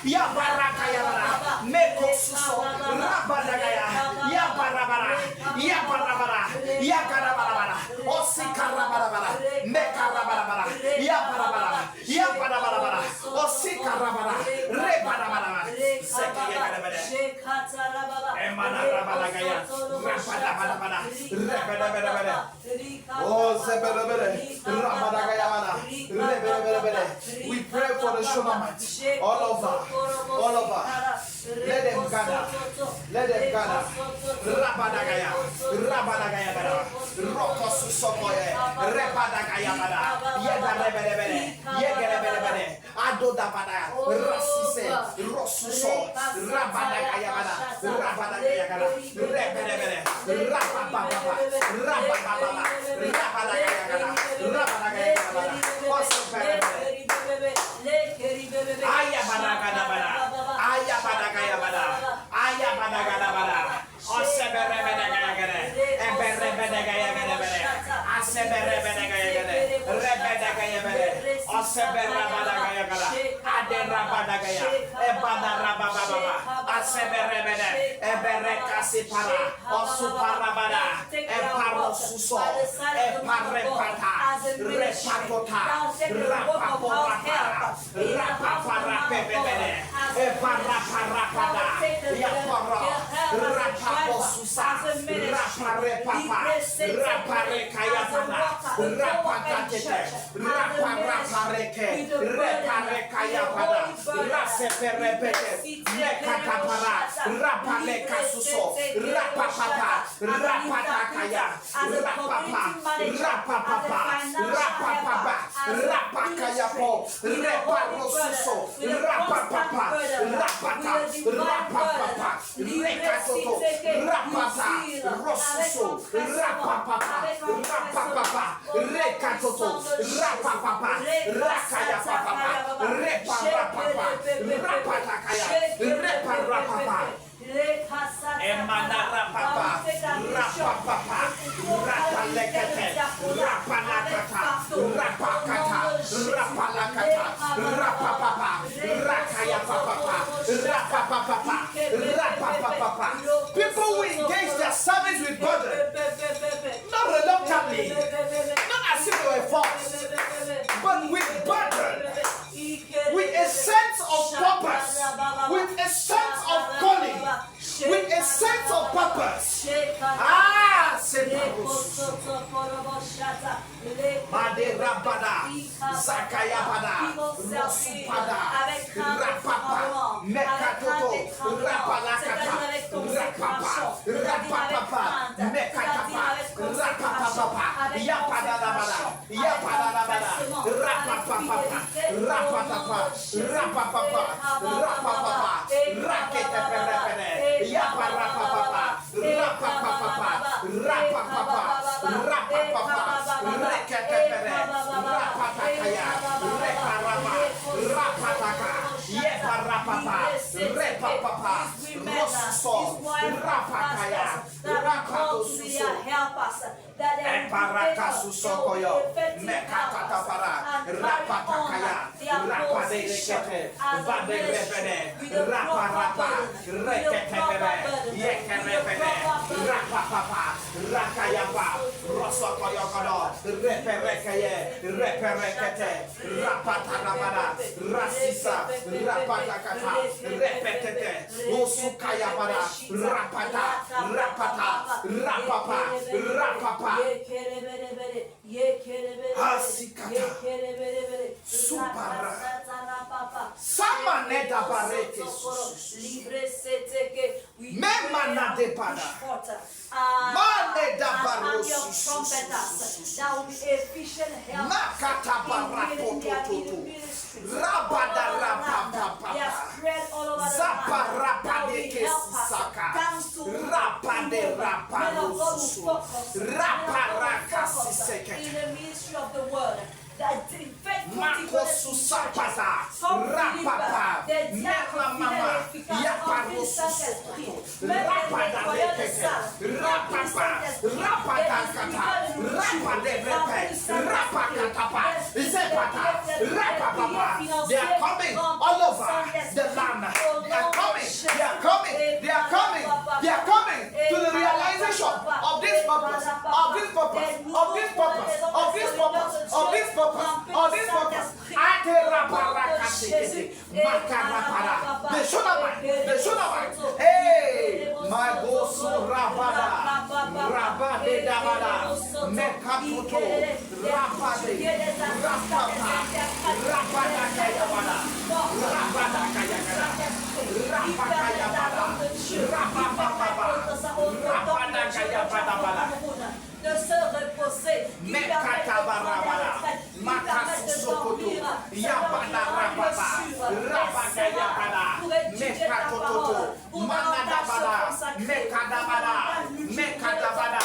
Ya barakayabara. Meko suso. Rabadagaya. Ya barabara. Ya barabara. Ya karabara. Osikarabara. Mekarabara. Ya barabara. Ya barabara. Osikarabara. Rebarabara. Sekiyagara. Emana rabadagaya. Rabadabara. Rebedebedebede. Oh, Zebedebede. Rabadagayabara. Rebedebedebede. We pray for the Shunammite all over. Let them gather. Rabadagaya. Rokosusokoye. Rebadagayabara. Yegarebedebede. Yegerebedebede. Adodabada. Rasise. Rosuso. Rabadagayabara. Rabadagayagara. Rebedebede. Rabababa. Rabadagayagara. Rabadagayagara. People who engage their service with burden, not reluctantly, not as if they were forced, but with burden, with a sense of purpose, with a sense of calling, with a sense of purpose. Made Rabada, Zakayabada, Rosupada, Rapapa, Mekatoto, Rapalakata, Rapapa, Rapapapa, Mekatapa, Rapapapa, Yapadabada, Yapadabada, Rapapapa, Rapapapa, Rapapapa, Rapapapa, Raketapere, Yaparapapa, Rapapapa, Rapapapa, Rapapapa, Rekatapere, Rapatakaya, Reparama, Rapataka, Yeparapapa, Repapapa, Rosuso, Rapakaya, Rapatosuso, Eparakasusokoyo, Mekatapara, Rapatakaya, Rapaderekete, Vaderebene, Raparapa, Reketepere, Yekerepene, Rapapapa, Rakayapa, Rosokoyokono, Reperekaye, Reperekete, Rapatanabada, Rasisa, Rapatakata, Repetete, Osukayabada, Rapata, Rapata, Rapapa, Rapapa, Hasikata, Supara, Samaneta Barete, Memana de Pada, Maneda Barosus, that will be efficient help. Makata Barapoto, Rabada Rapapa, They are spread all over the land. Zaparapa That de will help us Kesaka, down to Rapade men of God will Raparosus, focus. Men of God Raparaka will focus Siseke. in the ministry of the word. That the faithful Makosusapata, Rapapa, Mama, Yaparosus, Rapada Rekete, Rapapa, Rapatakata, Rapaderepe, Rapakatapa, Zepata, Rapapapa. They are coming all over the land The Shunammite. Hey, my gosu rabada, rabade dabada, mekatuto, rabade, rapapa, rabada kayabada, rabada kayagada, rabada kayabada, rababa, rabada kayabada. De se reposer, Mekatabarabara, Makasusokoto, Yabana Rababa, Rabaka Yabana, Mekatoto, Manadabada, Mekadabada, Mekadabada,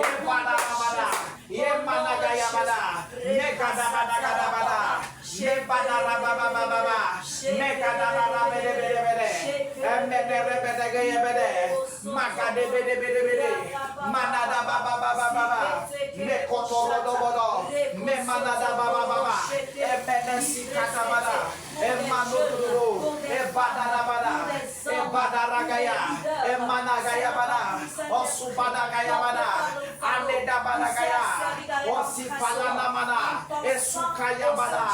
Ebanabada, Yemanagayabada, Mekadabada, Yebana Rababa, Mekadabada, Emenerebedegayabede, Makadebede, Manada Baba, Mekotorodobodo, Memanada Baba, Ebenesi Katabada, Emanotoro, Ebadarabada, Ebadaragaya, Emanagayabada, Osubadagayabada, Anedabadagaya, Osipalanamana, Esukayabada,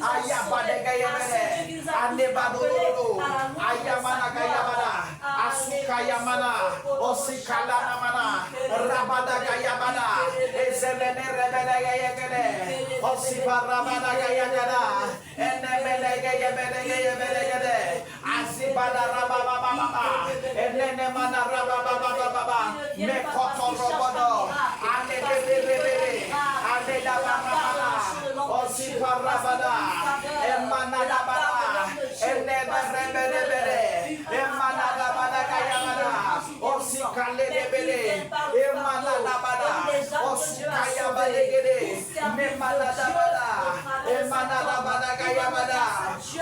Ayabadegayabede, Anebadoro, Ayamanagayabada, Asukayamana, Osikalanamana, Rabadagayabada, Ezelene Rebedagayagade, Osiparabadagayagada, Enemelegayabedagayabedagade, Azibada Rabababa, Enenemana Rabababa, Mekotorobodo, Anedebede, Anedabababa, Osiparabada, Emanadabada, Enemerebede, Emanadabadagayabada, Osikalebede, Emanadabada, Osukayabadegede, Memanadabada, Emanadabadagayabada,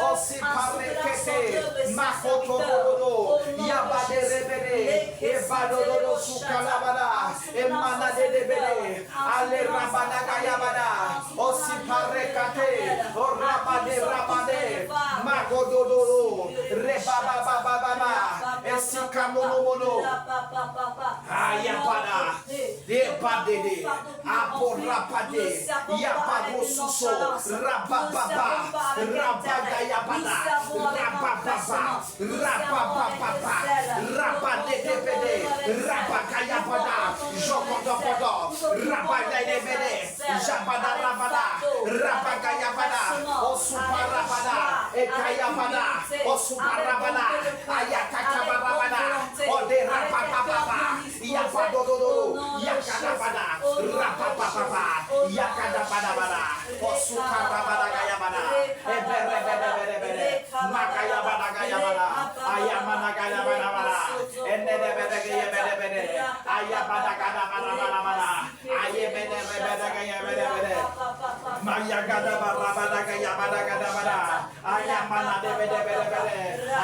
Osiparekete, Makotorodo, Yabaderebede, Ebadodo Sukalabada, Emanadebede, Ale Rabadagayabada, Osiparekate, Rabade, Magododo, Rebababa, Esikamono, Ayapada, Debadede, Aporapade, Yapado Suso, Rabababa, Rabagayabada, Rabababa, Rabadebede, Rabagayabada, Jokodopodo, Rabadebede, Jabada Rabada, Rabagayabada, Osuparabada, Ekayabada, Osuparabada, Ayakatabarabada, Ode Rabababa, Yapadodo, Yakadabada, Rapapapa, Yakadabada, Osukarabada Gayabada, Eberebede, Makayabada Gayabada, Ayamana Gayabada, Enedebede, Ayabada Gadabada, Ayebede Gayabede, Mayagada Gayabada, Ayamana Debede,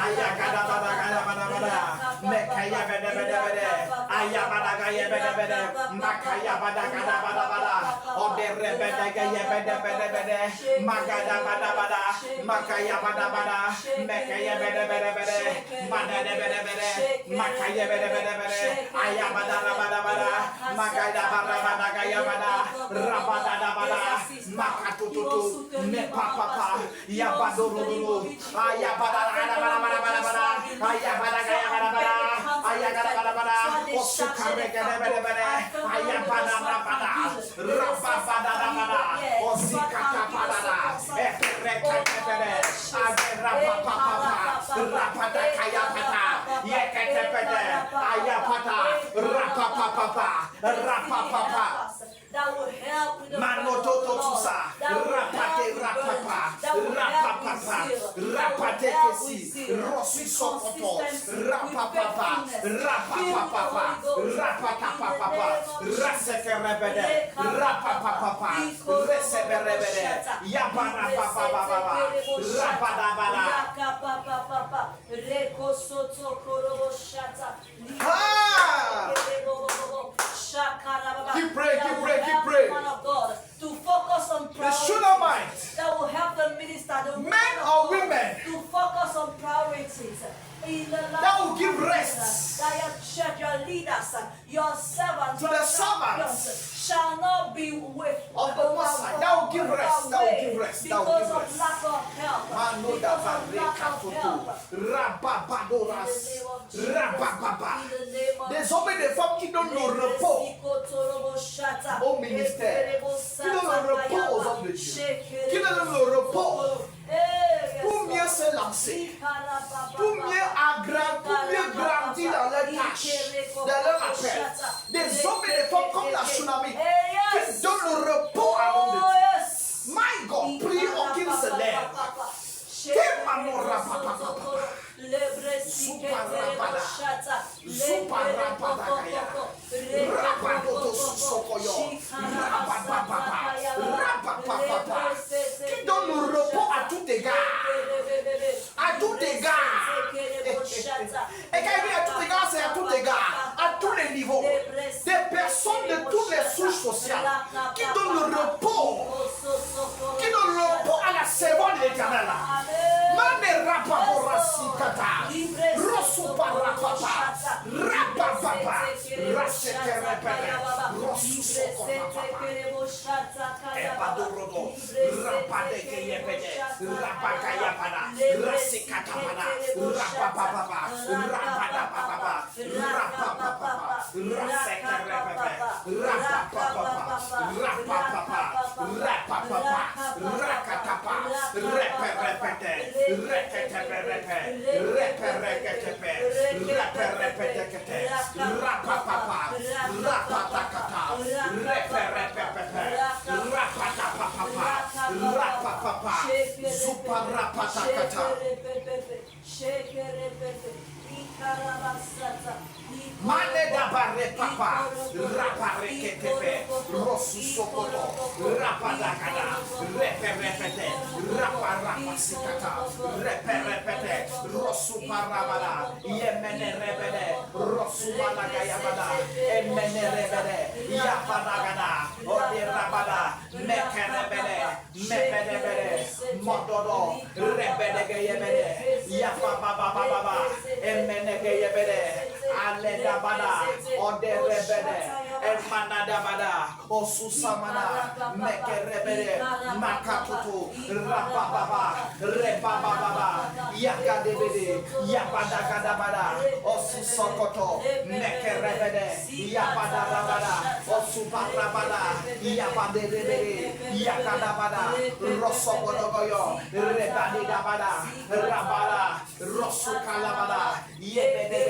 Ayakadabada Gayabada, Mekayabede, Ayabada, Makayabada, Ode Rebede Gayabede, Magadabada, Makayabada, Mekayabede, Madadebede, Makayabede, Ayabada, Magadabada Gayabada, Rabadabada, Makatutu, Nepapa, Yabaduru, Ayabada, Ayabada, Osukarekebede, Ayabada, Rababada, Osikatapada, Eperekebede, Aderapapa, Rapadakayapata, Yeketepede, Ayapata, Rapapapa. That will help with the Manotototusa, Rapate, Rapate, Rossi Sokoto, Rapapapa, Rasekerebede, Rapapapa, Reseberebede, Yabarapapa, Rapadabada. Keep praying. To focus on The Shunammite, that will help the minister, the men or women, to focus on priorities in the life that will give of rest that your church, your leaders, your servants, to the servants shall not be with of the Messiah. That will give rest. thou because of givest. lack of help, Manoda because of lack of help. Rababadoras. Rabababa. In the name of Des hommes et des femmes qui donnent le repos au ministère, qui donnent le repos aux hommes de Dieu, qui donnent le repos pour mieux se lancer, pour mieux grandir dans leur tâche, dans leur appel. Des hommes et des femmes comme la tsunami qui donnent le repos à l'homme de Dieu. My God, prie qu'il se lève. Qui donne le repos à tout égard. À tout égard. Et quand il dit à tout égard, c'est à tout égard. À tous les niveaux. Des personnes de toutes les souches sociales qui donnent le repos. Qui donnent le repos à la servante de l'Éternel. Mane rapapora sikata. Rosupa rapapa. Rapapapa. Rasete repere. Rosusoko rapapa. Ebadorodo. Rapadeke yepede. Rapakayapana. Rasikatapana. Rapapapa. Rapadapapa. Rapapapa. Rasete repere. Rapapapa. Rapapapa. Rapapapa. Rakatapa. Reperepete. Reketeperepe. Repereketepe. Reperepetekete. Rapapapa. Rapatakata. Reperepepepe. Rapatapapapa. Rapapapa. Zuparapatakata. Mane dabare papa, rapare ketepe, rosu sokoto, rapadakada, reperepete, raparapasikata, reperepete, rosu parabada, yemene rebede, rosu balagayabada, emene rebede, yapadagada, ode rabada, mekerebede, mepedebede, mododo, rebedegeyebede, yapababababa, emenegeyebede, aledabada, oderebede, emanadabada, osusamana, mekerebede, makatutu, rabababa, rebababa, yakadebede, yabadagadabada, osusokoto, mekerebede, yabadarabada, osuparabada, yabadebede, yakadabada, rosobodogoyo, rebadidabada, rabada, rosukalabada, yebede,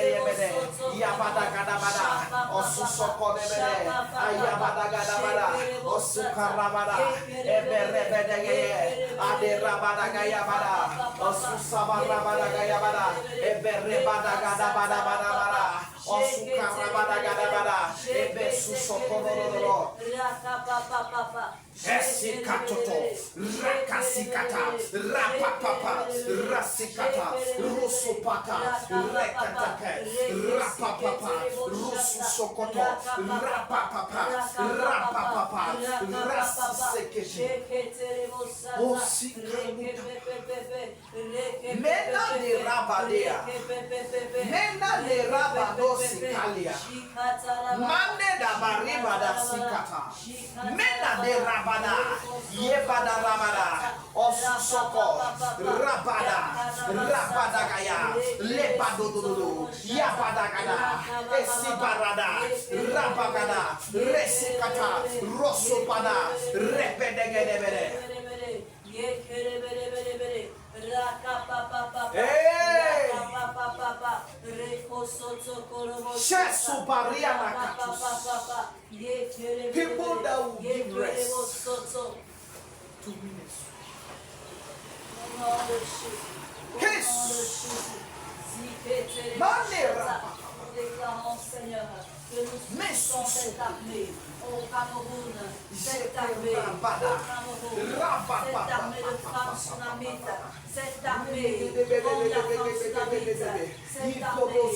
yabadagadabada, osusokodebede, ayabadagadabada, osukarabada, eberebedege, aderabadagayabada, osusabarabadagayabada, eberebadagadabadabada, osukarabadagadabada, ebesusokododoro. Esikatoto, rakasikata, rapapapa, rasikata, rusupata, rekatape, rapapapa, rususokoto, rapapapa, rapapapa, rasisekete. Mena de rabadea, mena de rabadosikalia, mane da bariba da sikata, mena de rabada, yebada rabada, osusoko, rabada, rabadagaya, lebadododo, yabadagada, esibarada, rabagada, resikata, rosopada, repedegedebede. Hey! People that will give rest. 2 minutes. Déclarons, Seigneur, que nous souhaitons cette armée au Cameroun, cette armée au Cameroun, cette armée de femmes tsunamites, cette armée comme la femme tsunamite, cette armée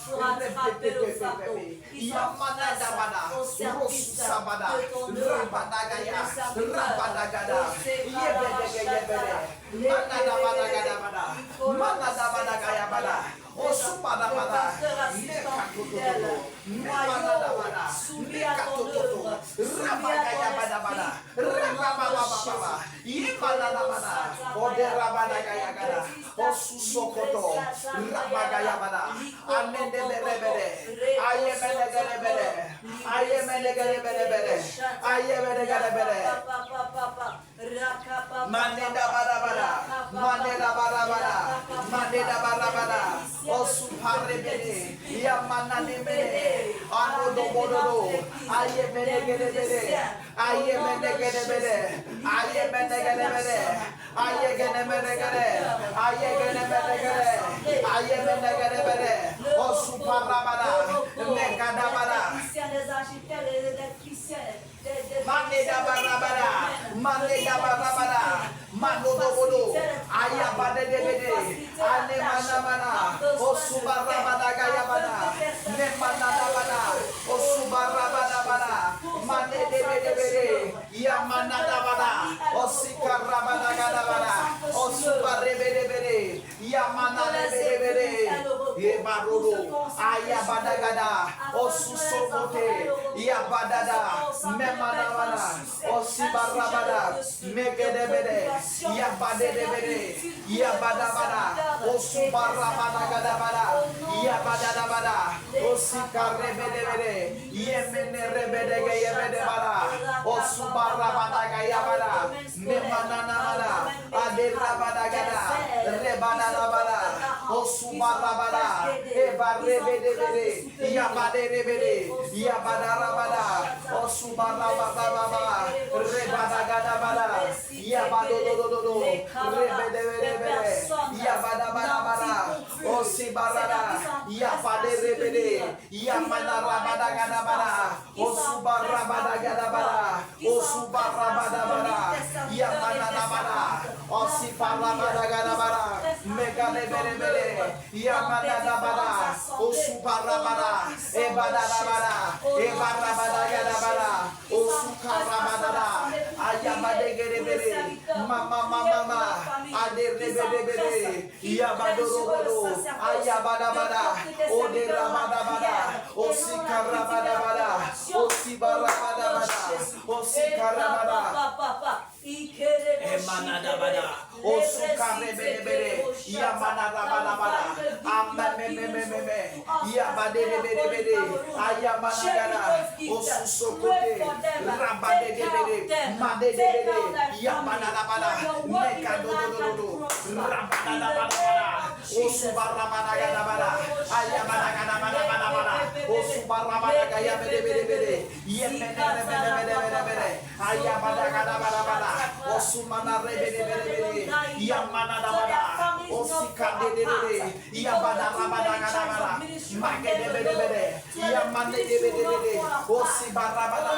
pour attraper le fardeau, qui sont prêts au service de ton œuvre, soumis à ton œuvre, soumis à Ode rabadagayagada. Osusokoto. Rabagayabada. Anedeberebede. Ayemenegerebede. Ayemenegerebede. Ayemenegerebede. Maneda barabara. Maneda barabara. Maneda barabara. Osuparebede. Yamananimede. Anodobododo. Ayemenegerebede. Ayemenegerebede. Ayemenegerebede. Ayegenemeregere. Ayegenemeregere. Ayemenegerebede. Osuparabara. Megadabara. Maneda barabara. Maneda barabara. Manodobodo. Ayabadebede. Anemanamana. Osubarabada gayabada. Nemanadabada. Osubarabadabada. Manedebedebede. Yamanadabada. Osikarabada gadabada. Osubarebedebede. Yamanadebedebede. Yebarodo. Ayabadagada. Osusokote. Yabadada. Memanamana. Osibarabada. Megedebede. Yabadebede. Yabadabada. Osubarabada gadabada. Yabadabada. Osikarebedebede. Yemenerebedege yebedebada. Osubarabada gayabada. Memananamana. Aderabada gada. Rebadabada. Osubarabada. Ebarebedebede. Yabaderebede. Yabadarabada. Osubarabada. Rebadagadabada. Yabadodododo. Rebedebede. Yabadabada. Osibarada. Yabaderebede. Yamanarabadagadabada. Osubarabadagadabada. Osubarabadabada. Yamanarabada. Osibarabadagadabada. Megalebelebele. Yamanarabada. Osubarabada. Ebadabada. Ebarabadagadabada. Osukarabada. Ayabadegerebele. Mama. Aderebedebede. Yabadorobodo. Ayabadabada. Oderabadabada. Osikarabadabada. Osibarabadabada. Osikarabada. Emanadabada. Osukarebedebede. Yamanadabadabada. Amememememe. Yabadebedebede. Ayamanagada. Osusokote. Rabadebede. Madebede. Yamanadabada. Mekadodododo. Rabadabadabada. Osubarabadagadabada. Ayamanagada. Osubarabadagayabedebede. Yemenerebedebede. Ayabadagadabada. Osumanarebedebede. Yamanadabada. Osikadedede. Yabadabadagadabada. Magedebedebede. Yamanedebedebede. Osibarabada.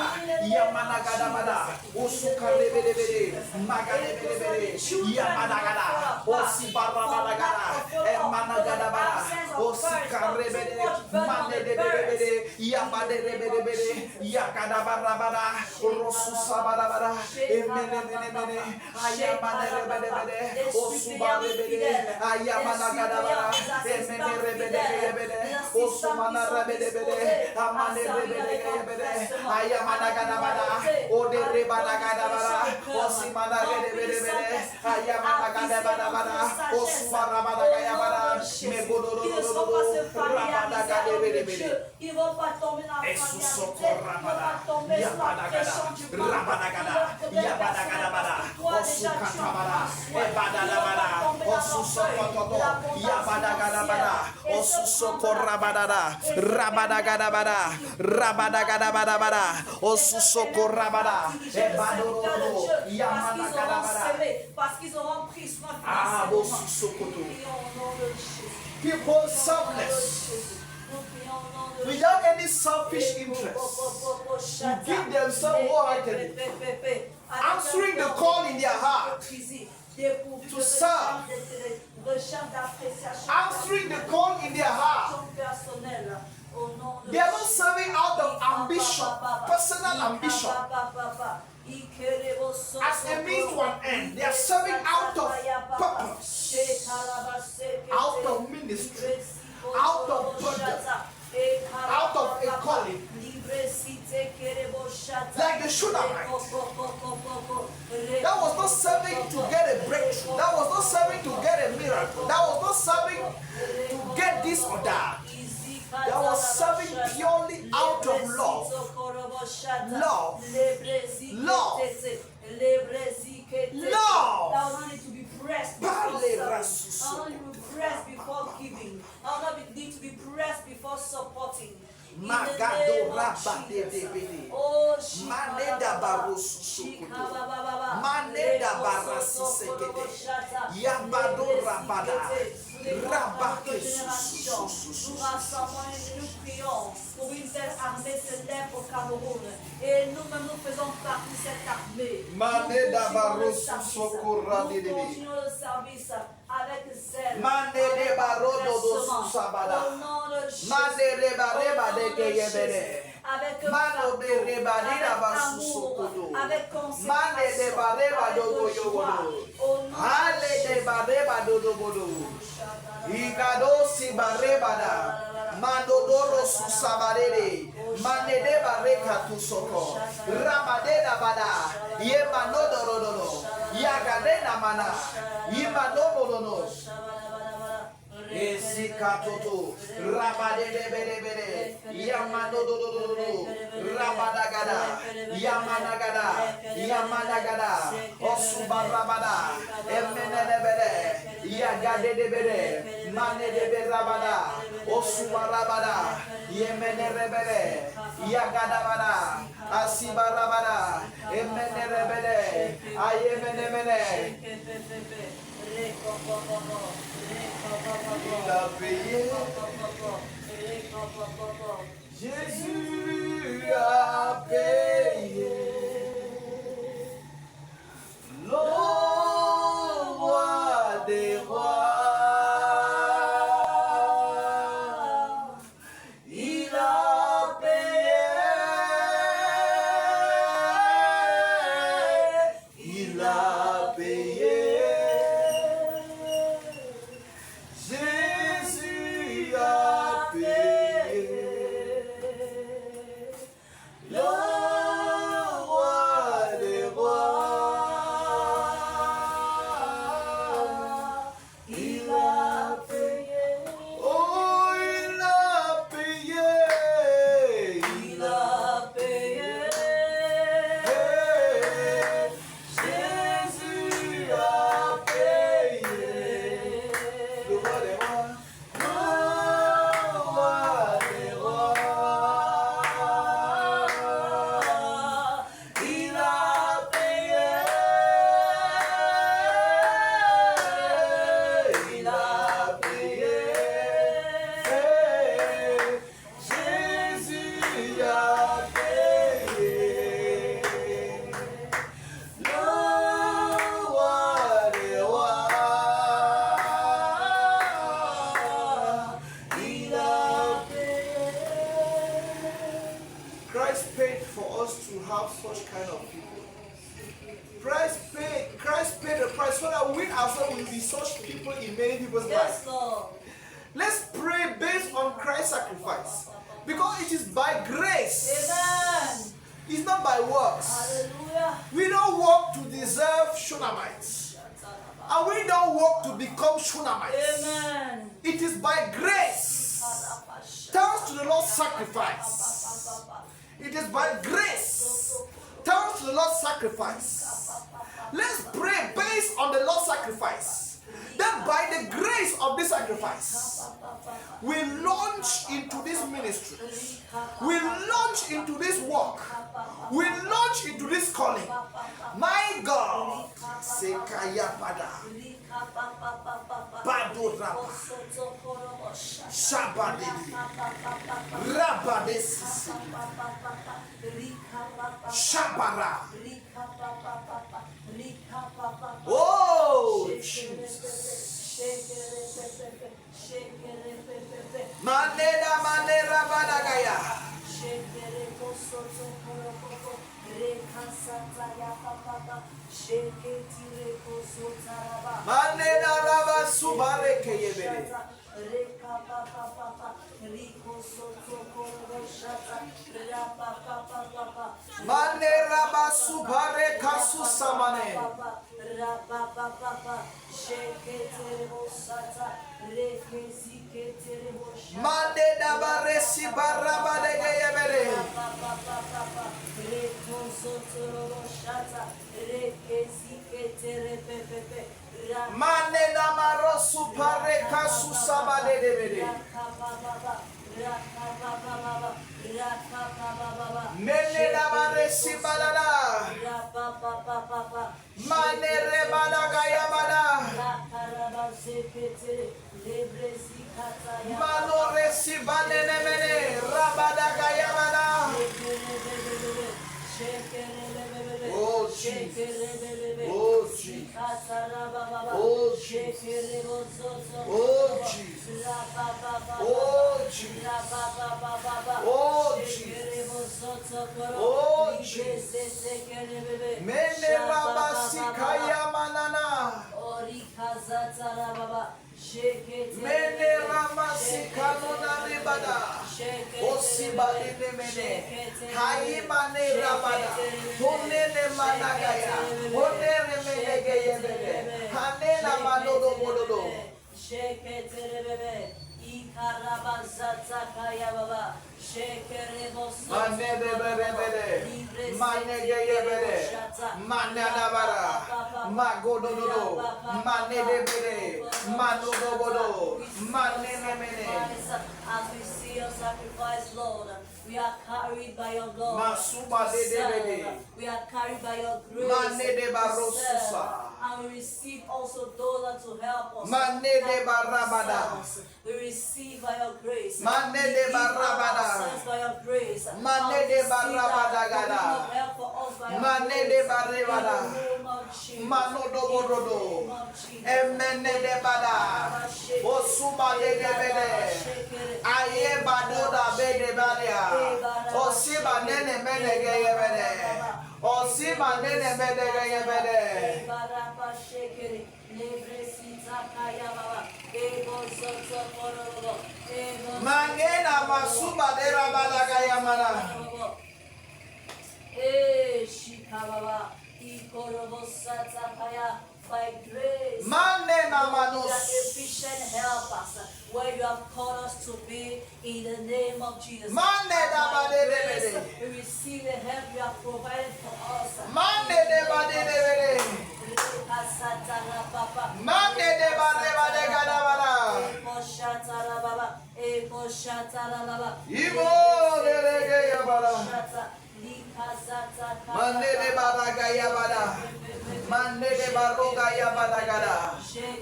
Yamanagadabada. Osukarebedebede. Magadebedebede. Yamanagada. Osibarabadagada. Emanagadabada. Osikarebede. Manedebedebede. Yabadebedebede. Yakadabarabada. Rosusabadabada. Emenemenemene. Ayamanerebedebede. Osubarebede. Ayamanagadabada. Emenerebedebede. Osumanarebedebede. Amanerebedebede. Ayamanagadabada. Oderebadagadabada. Osimanarebedebede. Ayamanagadabada. Osubarabadagayabada. Megodododododo. Rabadagadebedebede. Ils vont pas tomber dans la familiarité. Ils vont pas tomber sur la pression du monde. Parce qu'ils auront pris soin de People selfless, without any selfish interest, who give themselves wholeheartedly, answering the call in their heart to serve, answering the call in their heart. They are not serving out of ambition, personal ambition, as a means to an end. They are serving out of purpose, out of ministry, out of budget, out of a calling. Like the Shunammite, that was not serving to get a breakthrough. That was not serving to get a miracle. That was not serving to get this or that. That was serving purely out of love. Love. Love. Love. That will not need to be pressed before serving. I will not need to be pressed before giving. I will not need to be pressed before supporting. Magado rabade bebele. Oh, Maneda barusu sukudo. Maneda barasi sekete. Yabado rabada. Rabake susu. Nous rassemblons et nous prions pour une telle armée célèbre au Cameroun. Et nous-mêmes nous faisons partie de cette armée. Maneda barusu sokora Nous dedebe. continuons le service avec zèle. Manede barodo dosu sabada. Au nom de Jésus. Manede bareba de keyebele. Avec Mano de rebadira basu sokodo. Mane de bareba dogo yogodo. Hale de bareba dodo bodo. Igado si barebada. Mando doro susabarede. Mane de bareka tu soko. Ramade da bada. Ye mano dorodono. Yagade na mana. Yimano bodono. Esikatoto, rabade bere, yamano do, rabadagada, yamanagada, osubarabada, emenebere, yagade de bere, mane de berabada, osubarabada, yemenebere, yagadabada, asibarabada, emenebere, ayemenemene. Il a payé. Jésus a payé. Le roi des rois. Il a payé. Il a payé. Let's pray based on Christ's sacrifice. Because it is by grace. Amen. It's not by works. Hallelujah. We don't work to deserve Shunammite. And we don't work to become Shunammite. Amen. It is by grace. Thanks to the Lord's sacrifice. It is by grace. Thanks to the Lord's sacrifice. Let's pray based on the Lord's sacrifice. That by the grace of this sacrifice, we launch into this ministry. We launch into this work. We launch into this calling. My God, Sekaya Pada, Baduraba, Shabadidi, Rabadesi, Shabara. Oh, Jesus. Manera badagaya. Manera raba subare keyebele. Manera ba subare kasu samane. Mande da baresi baraba de geyebere. Mane da marosu pare kasu sabade de bere. Mene da baresi balada. Mane rebala gayabada. Mano resi balene mene rabada gayabada. Oh Jesus. Oh Jesus. Oh Jesus. Oh Jesus. Oh Jesus. Oh Jesus. Oh Jesus. Mene rabasi kaya manana. Mene ramasi kanona ribada. Osibade ne mene. Haimane rabada. Honene managaya. Honene menegeye mene. Hanena manodo mododo. Mane de bere bere. Mane geye bere. Mane anabara. Magodo dodo. Mane de bere. Manodo bodo. Mane mene. As we see your sacrifice, Lord, we are carried by your glory. Masuba de bere. We are carried by your grace. Mane de barosusa. And we receive also those to help us. Mane de barabada. We receive by your grace. Mane de barabada. By your grace. Mane de barabada gada. Mane de barabada. Mano do borodo. Emene de bada. Osuba de bede. Aye badoda bede badia. Osiba nene mene geye bede. Osiba nene mene geye bede. Mangena masuba de rabada gaya mana. By grace, Manena manos. efficient help us where you have called us to be in the name of Jesus. Manena By grace, badede. we receive the help you have provided for us. Manene badede. Manene badede gada bada. Ibo derege ya bada. Manene baraga ya bada. Manene baroga ya bada gada.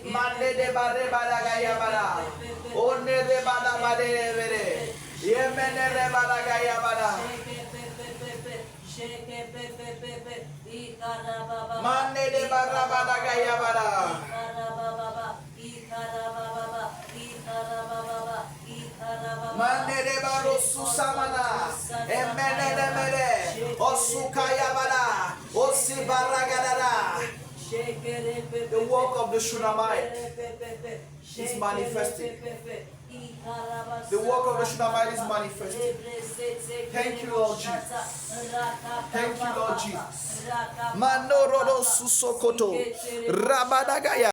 Manene bare bada ya bada. One de bada bade bere. Yemene de bada ya bada. Mane de bara bada ya bada. Mane de baro susamana. Emene de mere. Osukaya bada. Osi baragadada. The work of the Shunammite is manifesting. The work of the Shunammite is manifesting. Thank you, Lord Jesus. Thank you, Lord Jesus. Manorodo susokoto. Rabadagaya.